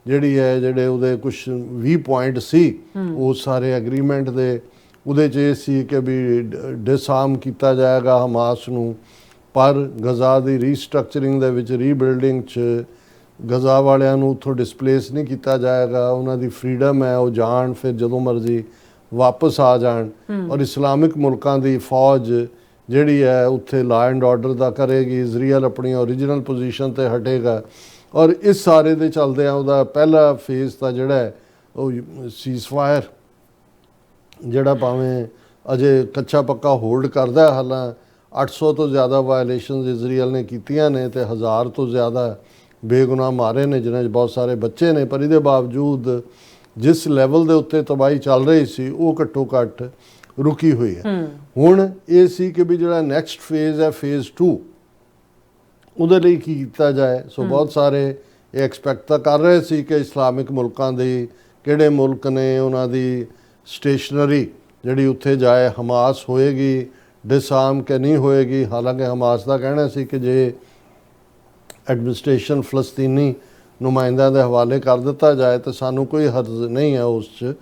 ਜਿਹੜੀ ਹੈ ਜਿਹੜੇ ਉਹਦੇ ਕੁਛ 20 ਪੁਆਇੰਟ ਸੀ ਉਹ ਸਾਰੇ ਐਗਰੀਮੈਂਟ ਦੇ, ਉਹਦੇ 'ਚ ਇਹ ਸੀ ਕਿ ਵੀ ਡਿਸਆਰਮ ਕੀਤਾ ਜਾਏਗਾ ਹਮਾਸ ਨੂੰ, ਪਰ ਗਜ਼ਾ ਦੀ ਰੀਸਟਰਕਚਰਿੰਗ ਦੇ ਵਿੱਚ, ਰੀਬਿਲਡਿੰਗ 'ਚ ਗਜ਼ਾ ਵਾਲਿਆਂ ਨੂੰ ਉੱਥੋਂ ਡਿਸਪਲੇਸ ਨਹੀਂ ਕੀਤਾ ਜਾਏਗਾ, ਉਹਨਾਂ ਦੀ ਫਰੀडम ਹੈ ਉਹ ਜਾਣ ਫਿਰ ਜਦੋਂ ਮਰਜ਼ੀ ਵਾਪਸ ਆ ਜਾਣ। ਔਰ ਇਸਲਾਮਿਕ ਮੁਲਕਾਂ ਦੀ ਫੌਜ ਜਿਹੜੀ ਹੈ ਉੱਥੇ ਲਾ ਐਂਡ ਆਰਡਰ ਦਾ ਕਰੇਗੀ, ਇਜ਼ਰਾਈਲ ਆਪਣੀ ਓਰੀਜਨਲ ਪੋਜੀਸ਼ਨ ਤੇ ਹਟੇਗਾ। ਔਰ ਇਸ ਸਾਰੇ ਦੇ ਚੱਲਦਿਆਂ ਉਹਦਾ ਪਹਿਲਾ ਫੇਜ਼ ਤਾਂ ਜਿਹੜਾ ਹੈ ਉਹ ਸੀਜ਼ਫਾਇਰ ਜਿਹੜਾ ਭਾਵੇਂ ਅਜੇ ਕੱਚਾ ਪੱਕਾ ਹੋਲਡ ਕਰਦਾ, ਹਾਲਾਂ 800 ਤੋਂ ਜ਼ਿਆਦਾ ਵਾਇਲੇਸ਼ਨਸ ਇਜ਼ਰਾਈਲ ਨੇ ਕੀਤੀਆਂ ਨੇ ਤੇ 1000 ਤੋਂ ਜ਼ਿਆਦਾ ਬੇਗੁਨਾਹ ਮਾਰੇ ਨੇ ਜਿਨ੍ਹਾਂ 'ਚ ਬਹੁਤ ਸਾਰੇ ਬੱਚੇ ਨੇ। ਪਰ ਇਹਦੇ ਬਾਵਜੂਦ ਜਿਸ ਲੈਵਲ ਦੇ ਉੱਤੇ ਤਬਾਹੀ ਚੱਲ ਰਹੀ ਸੀ ਉਹ ਘੱਟੋ ਘੱਟ ਰੁਕੀ ਹੋਈ ਹੈ। ਹੁਣ ਇਹ ਸੀ ਕਿ ਵੀ ਜਿਹੜਾ ਨੈਕਸਟ ਫੇਜ਼ ਹੈ ਫੇਜ਼ 2, ਉਹਦੇ ਲਈ ਕੀ ਕੀਤਾ ਜਾਏ। ਸੋ ਬਹੁਤ ਸਾਰੇ ਇਹ ਐਕਸਪੈਕਟ ਤਾਂ ਕਰ ਰਹੇ ਸੀ ਕਿ ਇਸਲਾਮਿਕ ਮੁਲਕਾਂ ਦੇ ਕਿਹੜੇ ਮੁਲਕ ਨੇ ਉਹਨਾਂ ਦੀ ਸਟੇਸ਼ਨਰੀ ਜਿਹੜੀ ਉੱਥੇ ਜਾਏ, ਹਮਾਸ ਹੋਏਗੀ ਡਿਸਆਰਮ ਕਿ ਨਹੀਂ ਹੋਏਗੀ। ਹਾਲਾਂਕਿ ਹਮਾਸ ਦਾ ਕਹਿਣਾ ਸੀ ਕਿ ਜੇ ਐਡਮਿਨਿਸਟ੍ਰੇਸ਼ਨ ਫਲਸਤੀਨੀ ਨੁਮਾਇੰਦਿਆਂ ਦੇ ਹਵਾਲੇ ਕਰ ਦਿੱਤਾ ਜਾਏ ਤਾਂ ਸਾਨੂੰ ਕੋਈ ਹਰਜ਼ ਨਹੀਂ ਹੈ ਉਸ 'ਚ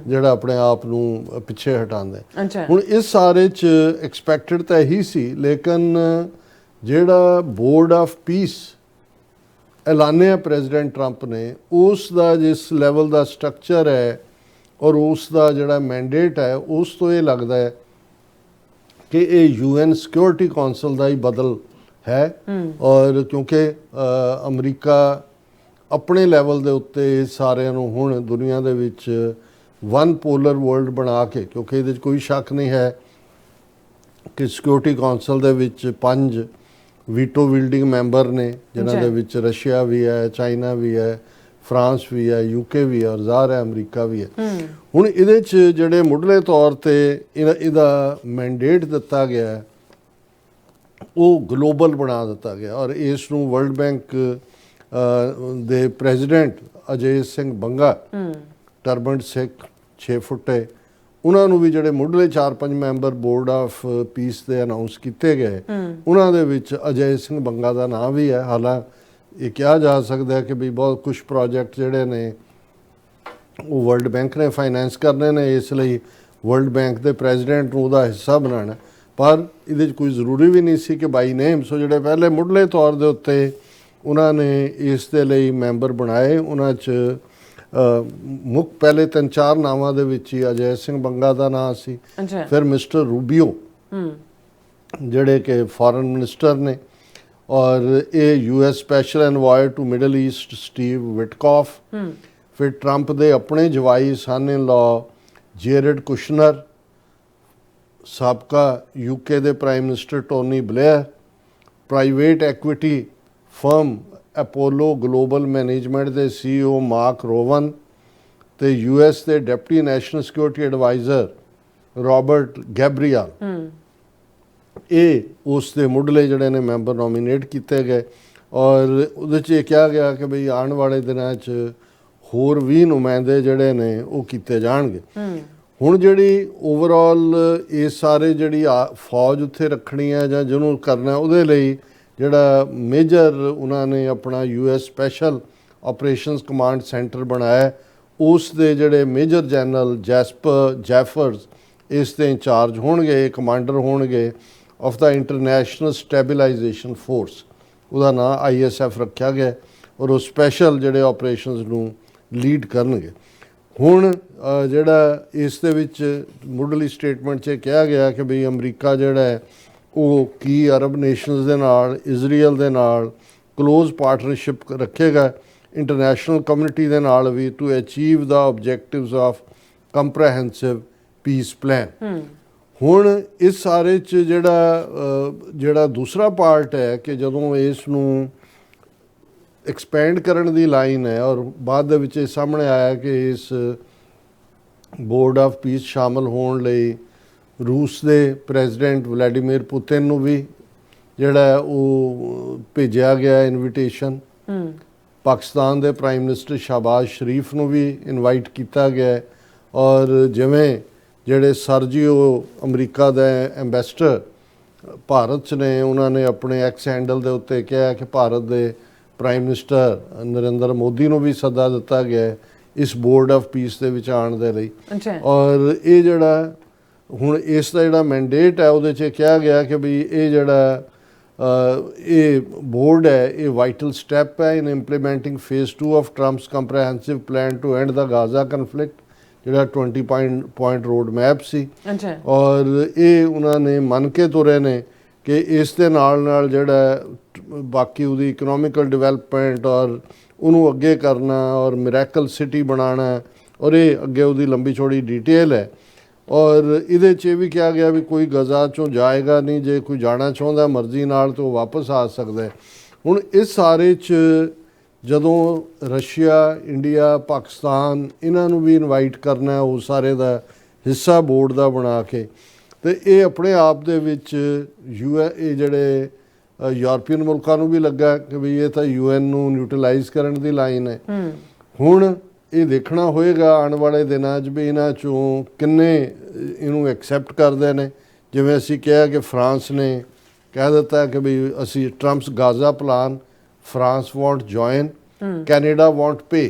ਜਿਹੜਾ ਆਪਣੇ ਆਪ ਨੂੰ ਪਿੱਛੇ ਹਟਾਉਂਦਾ। ਹੁਣ ਇਸ ਸਾਰੇ 'ਚ ਐਕਸਪੈਕਟਡ ਤਾਂ ਇਹੀ ਸੀ, ਲੇਕਿਨ ਜਿਹੜਾ ਬੋਰਡ ਆਫ ਪੀਸ ਐਲਾਨਿਆ ਪ੍ਰੈਜ਼ੀਡੈਂਟ ਟਰੰਪ ਨੇ, ਉਸ ਦਾ ਜਿਸ ਲੈਵਲ ਦਾ ਸਟਰਕਚਰ ਹੈ ਔਰ ਉਸ ਦਾ ਜਿਹੜਾ ਮੈਂਡੇਟ ਹੈ, ਉਸ ਤੋਂ ਇਹ ਲੱਗਦਾ ਹੈ ਕਿ ਇਹ ਯੂਐਨ ਸਿਕਿਉਰਿਟੀ ਕੌਂਸਲ ਦਾ ਹੀ ਬਦਲ ਹੈ। ਔਰ ਕਿਉਂਕਿ ਅਮਰੀਕਾ ਆਪਣੇ ਲੈਵਲ ਦੇ ਉੱਤੇ ਸਾਰਿਆਂ ਨੂੰ ਹੁਣ ਦੁਨੀਆ ਦੇ ਵਿੱਚ ਵਨ ਪੋਲਰ ਵਰਲਡ ਬਣਾ ਕੇ, ਕਿਉਂਕਿ ਇਹਦੇ 'ਚ ਕੋਈ ਸ਼ੱਕ ਨਹੀਂ ਹੈ ਕਿ ਸਿਕਿਉਰਿਟੀ ਕੌਂਸਲ ਦੇ ਵਿੱਚ 5 ਵੀਟੋ ਵਿਲਡਿੰਗ ਮੈਂਬਰ ਨੇ, ਜਿਨ੍ਹਾਂ ਦੇ ਵਿੱਚ ਰਸ਼ੀਆ ਵੀ ਹੈ, ਚਾਈਨਾ ਵੀ ਹੈ, ਫਰਾਂਸ ਵੀ ਹੈ, ਯੂਕੇ ਵੀ ਹੈ ਔਰ ਜ਼ਾਹਰ ਹੈ ਅਮਰੀਕਾ ਵੀ ਹੈ। ਹੁਣ ਇਹਦੇ 'ਚ ਜਿਹੜੇ ਮੁੱਢਲੇ ਤੌਰ ਤੇ ਇਹਦਾ ਮੈਂਡੇਟ ਦਿੱਤਾ ਗਿਆ, ਉਹ ਗਲੋਬਲ ਬਣਾ ਦਿੱਤਾ ਗਿਆ ਔਰ ਇਸ ਨੂੰ ਵਰਲਡ ਬੈਂਕ ਦੇ ਪ੍ਰੈਜ਼ੀਡੈਂਟ ਅਜੇ ਸਿੰਘ ਬੰਗਾ, ਟਰਬਨਡ ਸਿੱਖ 6 ਫੁੱਟੇ, ਉਹਨਾਂ ਨੂੰ ਵੀ ਜਿਹੜੇ ਮੁੱਢਲੇ 4-5 ਮੈਂਬਰ ਬੋਰਡ ਆਫ ਪੀਸ ਦੇ ਅਨਾਉਂਸ ਕੀਤੇ ਗਏ, ਉਹਨਾਂ ਦੇ ਵਿੱਚ ਅਜੇ ਸਿੰਘ ਬੰਗਾ ਦਾ ਨਾਮ ਵੀ ਹੈ। ਹਾਲਾਂਕਿ ਇਹ ਕਿਹਾ ਜਾ ਸਕਦਾ ਹੈ ਕਿ ਵੀ ਬਹੁਤ ਕੁਝ ਪ੍ਰੋਜੈਕਟ ਜਿਹੜੇ ਨੇ ਉਹ ਵਰਲਡ ਬੈਂਕ ਨੇ ਫਾਈਨੈਂਸ ਕਰਨੇ ਨੇ, ਇਸ ਲਈ ਵਰਲਡ ਬੈਂਕ ਦੇ ਪ੍ਰੈਜ਼ੀਡੈਂਟ ਨੂੰ ਉਹਦਾ ਹਿੱਸਾ ਬਣਾਉਣਾ, ਪਰ ਇਹਦੇ 'ਚ ਕੋਈ ਜ਼ਰੂਰੀ ਵੀ ਨਹੀਂ ਸੀ ਕਿ ਬਾਈ ਨੇਮ। ਸੋ ਜਿਹੜੇ ਪਹਿਲੇ ਮੁੱਢਲੇ ਤੌਰ ਦੇ ਉੱਤੇ ਉਹਨਾਂ ਨੇ ਇਸ ਦੇ ਲਈ ਮੈਂਬਰ ਬਣਾਏ, ਉਹਨਾਂ 'ਚ ਮੁੱਖ ਪਹਿਲੇ 3-4 ਨਾਵਾਂ ਦੇ ਵਿੱਚ ਹੀ ਅਜੈ ਸਿੰਘ ਬੰਗਾ ਦਾ ਨਾਂ ਸੀ। ਫਿਰ ਮਿਸਟਰ ਰੂਬੀਓ ਜਿਹੜੇ ਕਿ ਫੋਰਨ ਮਿਨਿਸਟਰ ਨੇ, ਔਰ ਇਹ US special envoy to Middle East Steve Witkoff. ਫਿਰ ਟਰੰਪ ਦੇ ਆਪਣੇ ਜਵਾਈ ਸਨ ਇਨ ਲਾ ਜੇਰਡ ਕੁਸ਼ਨਰ, ਸਾਬਕਾ ਯੂਕੇ ਦੇ prime minister Tony Blair, private equity firm Apollo Global Management ਦੇ CEO ਮਾਰਕ ਰੋਵਨ ਤੇ ਯੂਐਸ ਦੇ deputy national security adviser Robert Gabriel, ਇਹ ਉਸ ਦੇ ਮੁੱਢਲੇ ਜਿਹੜੇ ਨੇ ਮੈਂਬਰ ਨੋਮੀਨੇਟ ਕੀਤੇ ਗਏ। ਔਰ ਉਹਦੇ 'ਚ ਇਹ ਕਿਹਾ ਗਿਆ ਕਿ ਬਈ ਆਉਣ ਵਾਲੇ ਦਿਨਾਂ 'ਚ ਹੋਰ 20 ਨੁਮਾਇੰਦੇ ਜਿਹੜੇ ਨੇ ਉਹ ਕੀਤੇ ਜਾਣਗੇ। ਹੁਣ ਜਿਹੜੀ ਓਵਰਆਲ ਇਹ ਸਾਰੇ ਜਿਹੜੀ ਫੌਜ ਉੱਥੇ ਰੱਖਣੀ ਹੈ ਜਾਂ ਜਿਹਨੂੰ ਕਰਨਾ, ਉਹਦੇ ਲਈ ਜਿਹੜਾ ਮੇਜਰ ਉਹਨਾਂ ਨੇ ਆਪਣਾ US special operations command centre ਬਣਾਇਆ, ਉਸ ਦੇ ਜਿਹੜੇ ਮੇਜਰ ਜਨਰਲ ਜੈਫਰਸ ਇਸ ਦੇ ਇੰਚਾਰਜ ਹੋਣਗੇ, ਕਮਾਂਡਰ ਹੋਣਗੇ ਆਫ ਦਾ ਇੰਟਰਨੈਸ਼ਨਲ ਸਟੈਬਿਲਾਈਜੇਸ਼ਨ ਫੋਰਸ, ਉਹਦਾ ਨਾਂ ISF ਰੱਖਿਆ ਗਿਆ ਔਰ ਉਹ ਸਪੈਸ਼ਲ ਜਿਹੜੇ ਆਪਰੇਸ਼ਨਸ ਨੂੰ ਲੀਡ ਕਰਨਗੇ। ਹੁਣ ਜਿਹੜਾ ਇਸ ਦੇ ਵਿੱਚ ਮੁੱਢਲੀ ਸਟੇਟਮੈਂਟ 'ਚ ਕਿਹਾ ਗਿਆ ਕਿ ਵੀ ਅਮਰੀਕਾ ਜਿਹੜਾ ਹੈ ਉਹ ਕੀ ਅਰਬ ਨੇਸ਼ਨਸ ਦੇ ਨਾਲ, ਇਜ਼ਰਾਈਲ ਦੇ ਨਾਲ ਕਲੋਜ਼ ਪਾਰਟਨਰਸ਼ਿਪ ਰੱਖੇਗਾ, ਇੰਟਰਨੈਸ਼ਨਲ ਕਮਿਊਨਿਟੀ ਦੇ ਨਾਲ ਵੀ, to achieve the objectives of comprehensive peace plan. ਹੁਣ ਇਸ ਸਾਰੇ 'ਚ ਜਿਹੜਾ ਦੂਸਰਾ ਪਾਰਟ ਹੈ ਕਿ ਜਦੋਂ ਇਸ ਨੂੰ ਐਕਸਪੈਂਡ ਕਰਨ ਦੀ ਲਾਈਨ ਹੈ ਔਰ ਬਾਅਦ ਦੇ ਵਿੱਚ ਇਹ ਸਾਹਮਣੇ ਆਇਆ ਕਿ ਇਸ ਬੋਰਡ ਆਫ ਪੀਸ ਸ਼ਾਮਲ ਹੋਣ ਲਈ ਰੂਸ ਦੇ ਪ੍ਰੈਜ਼ੀਡੈਂਟ ਵਲਾਡੀਮੀਰ ਪੁਤਿਨ ਨੂੰ ਵੀ ਜਿਹੜਾ ਉਹ ਭੇਜਿਆ ਗਿਆ ਇਨਵੀਟੇਸ਼ਨ, ਪਾਕਿਸਤਾਨ ਦੇ ਪ੍ਰਾਈਮ ਮਿਨਿਸਟਰ ਸ਼ਹਬਾਜ਼ ਸ਼ਰੀਫ ਨੂੰ ਵੀ ਇਨਵਾਈਟ ਕੀਤਾ ਗਿਆ, ਔਰ ਜਿਵੇਂ ਜਿਹੜੇ ਸਰਜੀਓ ਅਮਰੀਕਾ ਦੇ ਐਂਬੈਸਡਰ ਭਾਰਤ 'ਚ ਨੇ, ਉਹਨਾਂ ਨੇ ਆਪਣੇ ਐਕਸ ਹੈਂਡਲ ਦੇ ਉੱਤੇ ਕਿਹਾ ਕਿ ਭਾਰਤ ਦੇ ਪ੍ਰਾਈਮ ਮਿਨਿਸਟਰ ਨਰਿੰਦਰ ਮੋਦੀ ਨੂੰ ਵੀ ਸੱਦਾ ਦਿੱਤਾ ਗਿਆ ਇਸ ਬੋਰਡ ਆਫ ਪੀਸ ਦੇ ਵਿੱਚ ਆਉਣ ਦੇ ਲਈ। ਔਰ ਇਹ ਜਿਹੜਾ ਹੁਣ ਇਸ ਦਾ ਜਿਹੜਾ ਮੈਂਡੇਟ ਹੈ, ਉਹਦੇ 'ਚ ਕਿਹਾ ਗਿਆ ਕਿ ਵੀ ਇਹ ਜਿਹੜਾ ਇਹ ਬੋਰਡ ਹੈ, ਇਹ ਵਾਈਟਲ ਸਟੈਪ ਹੈ in implementing phase 2 of Trump's comprehensive plan to end the Gaza conflict, ਜਿਹੜਾ 20 ਪੁਆਇੰਟ ਰੋਡ ਮੈਪ ਸੀ। ਔਰ ਇਹ ਉਹਨਾਂ ਨੇ ਮੰਨ ਕੇ ਤੁਰੇ ਨੇ ਕਿ ਇਸ ਦੇ ਨਾਲ ਜਿਹੜਾ ਬਾਕੀ ਉਹਦੀ ਇਕਨੋਮਿਕਲ ਡਿਵੈਲਪਮੈਂਟ ਔਰ ਉਹਨੂੰ ਅੱਗੇ ਕਰਨਾ ਔਰ ਮਿਰੈਕਲ ਸਿਟੀ ਬਣਾਉਣਾ, ਔਰ ਇਹ ਅੱਗੇ ਉਹਦੀ ਲੰਬੀ ਚੌੜੀ ਡਿਟੇਲ ਹੈ। ਔਰ ਇਹਦੇ 'ਚ ਇਹ ਵੀ ਕਿਹਾ ਗਿਆ ਵੀ ਕੋਈ ਗਜ਼ਾ 'ਚੋਂ ਜਾਏਗਾ ਨਹੀਂ, ਜੇ ਕੋਈ ਜਾਣਾ ਚਾਹੁੰਦਾ ਮਰਜ਼ੀ ਨਾਲ ਤਾਂ ਉਹ ਵਾਪਸ ਆ ਸਕਦਾ ਹੈ। ਹੁਣ ਇਸ ਸਾਰੇ 'ਚ ਜਦੋਂ ਰਸ਼ੀਆ, ਇੰਡੀਆ, ਪਾਕਿਸਤਾਨ ਇਹਨਾਂ ਨੂੰ ਵੀ ਇਨਵਾਈਟ ਕਰਨਾ ਉਹ ਸਾਰੇ ਦਾ ਹਿੱਸਾ ਬੋਰਡ ਦਾ ਬਣਾ ਕੇ, ਤੇ ਇਹ ਆਪਣੇ ਆਪ ਦੇ ਵਿੱਚ ਇਹ ਜਿਹੜੇ ਯੂਰਪੀਅਨ ਮੁਲਕਾਂ ਨੂੰ ਵੀ ਲੱਗਾ ਕਿ ਵੀ ਇਹ ਤਾਂ UN ਨੂੰ ਨਿਊਟਰਲਾਈਜ਼ ਕਰਨ ਦੀ ਲਾਈਨ ਹੈ। ਹੁਣ ਇਹ ਦੇਖਣਾ ਹੋਏਗਾ ਆਉਣ ਵਾਲੇ ਦਿਨਾਂ 'ਚ ਵੀ ਇਹਨਾਂ 'ਚੋਂ ਕਿੰਨੇ ਇਹਨੂੰ ਐਕਸੈਪਟ ਕਰਦੇ ਨੇ। ਜਿਵੇਂ ਅਸੀਂ ਕਿਹਾ ਕਿ ਫਰਾਂਸ ਨੇ ਕਹਿ ਦਿੱਤਾ ਕਿ ਵੀ ਅਸੀਂ Trump's Gaza plan, France want join, Canada want pay.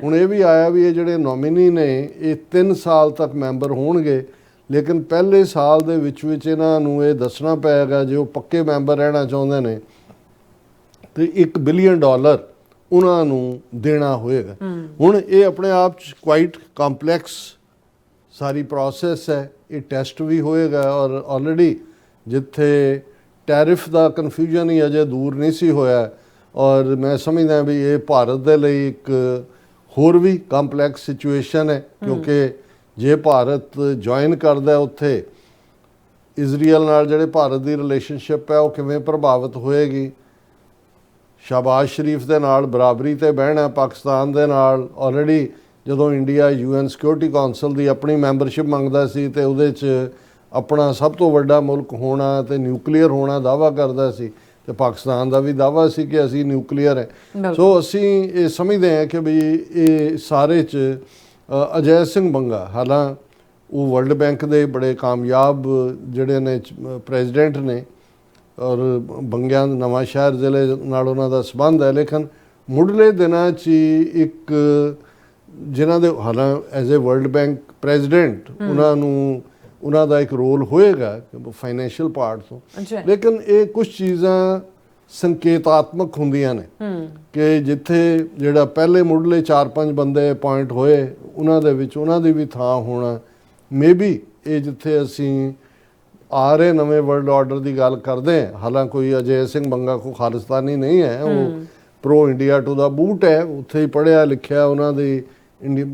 ਹੁਣ ਇਹ ਵੀ ਆਇਆ ਵੀ ਇਹ ਜਿਹੜੇ ਨੋਮੀਨੀ ਨੇ ਇਹ 3 ਸਾਲ ਤੱਕ ਮੈਂਬਰ ਹੋਣਗੇ, ਲੇਕਿਨ ਪਹਿਲੇ ਸਾਲ ਦੇ ਵਿੱਚ ਇਹਨਾਂ ਨੂੰ ਇਹ ਦੱਸਣਾ ਪਏਗਾ ਜੇ ਉਹ ਪੱਕੇ ਮੈਂਬਰ ਰਹਿਣਾ ਚਾਹੁੰਦੇ ਨੇ ਤੇ $1 ਬਿਲੀਅਨ ਉਹਨਾਂ ਨੂੰ ਦੇਣਾ ਹੋਏਗਾ। ਹੁਣ ਇਹ ਆਪਣੇ ਆਪ 'ਚ ਕੁਆਇਟ ਕੰਪਲੈਕਸ ਸਾਰੀ ਪ੍ਰੋਸੈਸ ਹੈ। ਇਹ ਟੈਸਟ ਵੀ ਹੋਏਗਾ ਔਰ ਆਲਰੇਡੀ ਜਿੱਥੇ ਟੈਰਿਫ ਦਾ ਕਨਫਿਊਜ਼ਨ ਹੀ ਅਜੇ ਦੂਰ ਨਹੀਂ ਸੀ ਹੋਇਆ, ਔਰ ਮੈਂ ਸਮਝਦਾ ਵੀ ਇਹ ਭਾਰਤ ਦੇ ਲਈ ਇੱਕ ਹੋਰ ਵੀ ਕੰਪਲੈਕਸ ਸਿਚੁਏਸ਼ਨ ਹੈ, ਕਿਉਂਕਿ ਜੇ ਭਾਰਤ ਜੁਆਇਨ ਕਰਦਾ ਉੱਥੇ ਇਜ਼ਰਾਈਲ ਨਾਲ ਜਿਹੜੇ ਭਾਰਤ ਦੀ ਰਿਲੇਸ਼ਨਸ਼ਿਪ ਹੈ ਉਹ ਕਿਵੇਂ ਪ੍ਰਭਾਵਿਤ ਹੋਏਗੀ। ਸ਼ਹਬਾਜ਼ ਸ਼ਰੀਫ ਦੇ ਨਾਲ ਬਰਾਬਰੀ ਤੇ ਬਹਿਣਾ, ਪਾਕਿਸਤਾਨ ਦੇ ਨਾਲ ਆਲਰੇਡੀ ਜਦੋਂ ਇੰਡੀਆ UN ਸਿਕਿਉਰਿਟੀ ਕੌਂਸਲ ਦੀ ਆਪਣੀ ਮੈਂਬਰਸ਼ਿਪ ਮੰਗਦਾ ਸੀ ਤੇ ਉਹਦੇ 'ਚ ਆਪਣਾ ਸਭ ਤੋਂ ਵੱਡਾ ਮੁਲਕ ਹੋਣਾ ਤੇ ਨਿਊਕਲੀਅਰ ਹੋਣਾ ਦਾਅਵਾ ਕਰਦਾ ਸੀ, ਤੇ ਪਾਕਿਸਤਾਨ ਦਾ ਵੀ ਦਾਅਵਾ ਸੀ ਕਿ ਅਸੀਂ ਨਿਊਕਲੀਅਰ ਹੈ। ਸੋ ਅਸੀਂ ਇਹ ਸਮਝਦੇ ਹਾਂ ਕਿ ਵੀ ਇਹ ਸਾਰੇ 'ਚ ਅਜੈ ਸਿੰਘ ਬੰਗਾ, ਹਾਲਾਂ ਉਹ ਵਰਲਡ ਬੈਂਕ ਦੇ ਬੜੇ ਕਾਮਯਾਬ ਜਿਹੜੇ ਨੇ ਪ੍ਰੈਜ਼ੀਡੈਂਟ ਨੇ ਔਰ ਬੰਗਿਆਂ ਨਵਾਂ ਸ਼ਹਿਰ ਜ਼ਿਲ੍ਹੇ ਨਾਲ ਉਹਨਾਂ ਦਾ ਸੰਬੰਧ ਹੈ, ਲੇਕਿਨ ਮੁੱਢਲੇ ਦਿਨਾਂ 'ਚ ਇੱਕ ਜਿਨ੍ਹਾਂ ਦੇ ਹਾਲਾਂ as a world bank president ਉਹਨਾਂ ਦਾ ਇੱਕ ਰੋਲ ਹੋਏਗਾ ਫਾਈਨੈਂਸ਼ੀਅਲ ਪਾਰਟ ਤੋਂ, ਲੇਕਿਨ ਇਹ ਕੁਝ ਚੀਜ਼ਾਂ ਸੰਕੇਤਾਤਮਕ ਹੁੰਦੀਆਂ ਨੇ ਕਿ ਜਿੱਥੇ ਜਿਹੜਾ ਪਹਿਲੇ ਮੁੱਢਲੇ 4-5 ਬੰਦੇ ਅਪਾਇੰਟ ਹੋਏ ਉਹਨਾਂ ਦੇ ਵਿੱਚ ਉਹਨਾਂ ਦੀ ਵੀ ਥਾਂ ਹੋਣਾ, ਮੇਬੀ ਇਹ ਜਿੱਥੇ ਅਸੀਂ ਆ ਰਹੇ ਨਵੇਂ ਵਰਲਡ ਆਰਡਰ ਦੀ ਗੱਲ ਕਰਦੇ ਹਾਂ, ਹਾਲਾਂ ਕੋਈ ਅਜੈ ਸਿੰਘ ਬੰਗਾ ਕੋ ਖਾਲਿਸਤਾਨੀ ਨਹੀਂ ਹੈ, ਉਹ ਪ੍ਰੋ ਇੰਡੀਆ ਟੂ ਦਾ ਬੂਟ ਹੈ, ਉੱਥੇ ਹੀ ਪੜ੍ਹਿਆ ਲਿਖਿਆ ਉਹਨਾਂ ਦੀ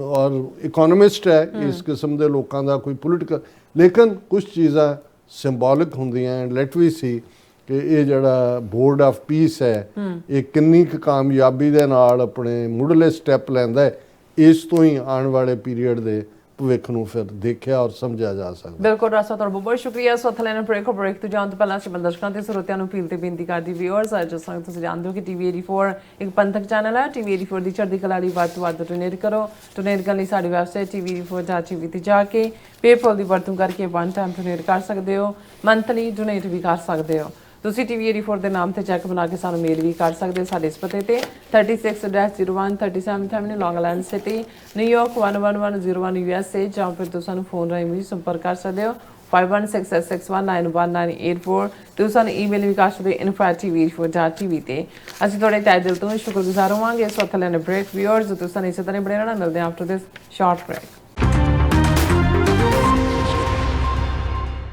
ਔਰ ਇਕੋਨੋਮਿਸਟ ਹੈ, ਇਸ ਕਿਸਮ ਦੇ ਲੋਕਾਂ ਦਾ ਕੋਈ ਪੋਲੀਟੀਕਲ, ਲੇਕਿਨ ਕੁਝ ਚੀਜ਼ਾਂ ਸਿੰਬੋਲਿਕ ਹੁੰਦੀਆਂ ਐਂਡ ਲੈਟ ਵੀ ਸੀ ਕਿ ਇਹ ਜਿਹੜਾ ਬੋਰਡ ਆਫ ਪੀਸ ਹੈ ਇਹ ਕਿੰਨੀ ਕੁ ਕਾਮਯਾਬੀ ਦੇ ਨਾਲ ਆਪਣੇ ਮੁੱਢਲੇ ਸਟੈਪ ਲੈਂਦਾ ਹੈ। ਇਸ ਤੋਂ ਹੀ ਆਉਣ ਵਾਲੇ ਪੀਰੀਅਡ ਦੇ ਭਵਿੱਖ ਨੂੰ ਫਿਰ ਦੇਖਿਆ ਔਰ ਸਮਝਿਆ ਜਾ ਸਕਦਾ। ਬਿਲਕੁਲ ਰਾਸਾ, ਤੁਹਾਡਾ ਬਹੁਤ ਸ਼ੁਕਰੀਆ। ਸੋ ਥਲੇ ਨੇ ਬ੍ਰੇਕ ਤੋਂ ਜਾਣ ਤੋਂ ਪਹਿਲਾਂ ਦਰਸ਼ਕਾਂ ਤੇ ਸਰੋਤਿਆਂ ਨੂੰ ਅਪੀਲ ਤੇ ਬੇਨਤੀ ਕਰਦੀ ਵਿਊਅਰਸ, ਜਿਸ ਤਰ੍ਹਾਂ ਤੁਸੀਂ ਜਾਣਦੇ ਹੋ ਕਿ TV 84 ਇੱਕ ਪੰਥਕ ਚੈਨਲ ਹੈ। TV 84 ਦੀ ਚੜ੍ਹਦੀ ਕਲਾ ਲਈ ਵੱਧ ਤੋਂ ਵੱਧ ਡੋਨੇਟ ਕਰੋ। ਡੋਨੇਟ ਕਰਨ ਲਈ ਸਾਡੀ ਵੈਬਸਾਈਟ TV84.tv ਤੇ ਜਾ ਕੇ ਪੇਪਲ ਦੀ ਵਰਤੋਂ ਕਰਕੇ ਵਨ ਟਾਈਮ ਡੋਨੇਟ ਕਰ ਸਕਦੇ ਹੋ, ਮੰਥਲੀ ਡੋਨੇਟ ਵੀ ਕਰ ਸਕਦੇ ਹੋ। ਤੁਸੀਂ TV 84 ਦੇ ਨਾਮ ਤੇ ਚੈੱਕ ਬਣਾ ਕੇ ਸਾਨੂੰ ਮੇਲ ਵੀ ਕਰ ਸਕਦੇ ਹੋ ਸਾਡੇ ਇਸ ਪਤੇ ਤੇ 36-01 37 ਐਵਨਿਊ ਲੌਂਗ ਆਈਲੈਂਡ ਸਿਟੀ, ਨਿਊਯਾਰਕ 11101 USA, ਜਾਂ ਫਿਰ ਤੁਸੀਂ ਸਾਨੂੰ ਫੋਨ ਰਾਹੀਂ ਵੀ ਸੰਪਰਕ ਕਰ ਸਕਦੇ ਹੋ 5166619194। ਤੁਸੀਂ ਸਾਨੂੰ ਈਮੇਲ ਵੀ ਕਰ ਸਕਦੇ ਹੋ info@tv84.tv ਤੇ। ਅਸੀਂ ਤੁਹਾਡੇ ਤਹਿ ਦਿਲ ਤੋਂ ਸ਼ੁਕਰਗੁਜ਼ਾਰ ਹੋਵਾਂਗੇ। ਇਸ ਵਕਤ ਲੈਣੇ ਬ੍ਰੇਕ ਵਿਊਅਰਸ, ਤੁਸੀਂ ਸਾਨੂੰ ਇਸੇ ਤਰ੍ਹਾਂ ਬਣੇ ਰਹਿਣਾ। ਮਿਲਦੇ ਹਾਂ ਆਫਟਰ ਦਿਸ ਸ਼ਾਰਟ ਬ੍ਰੇਕ।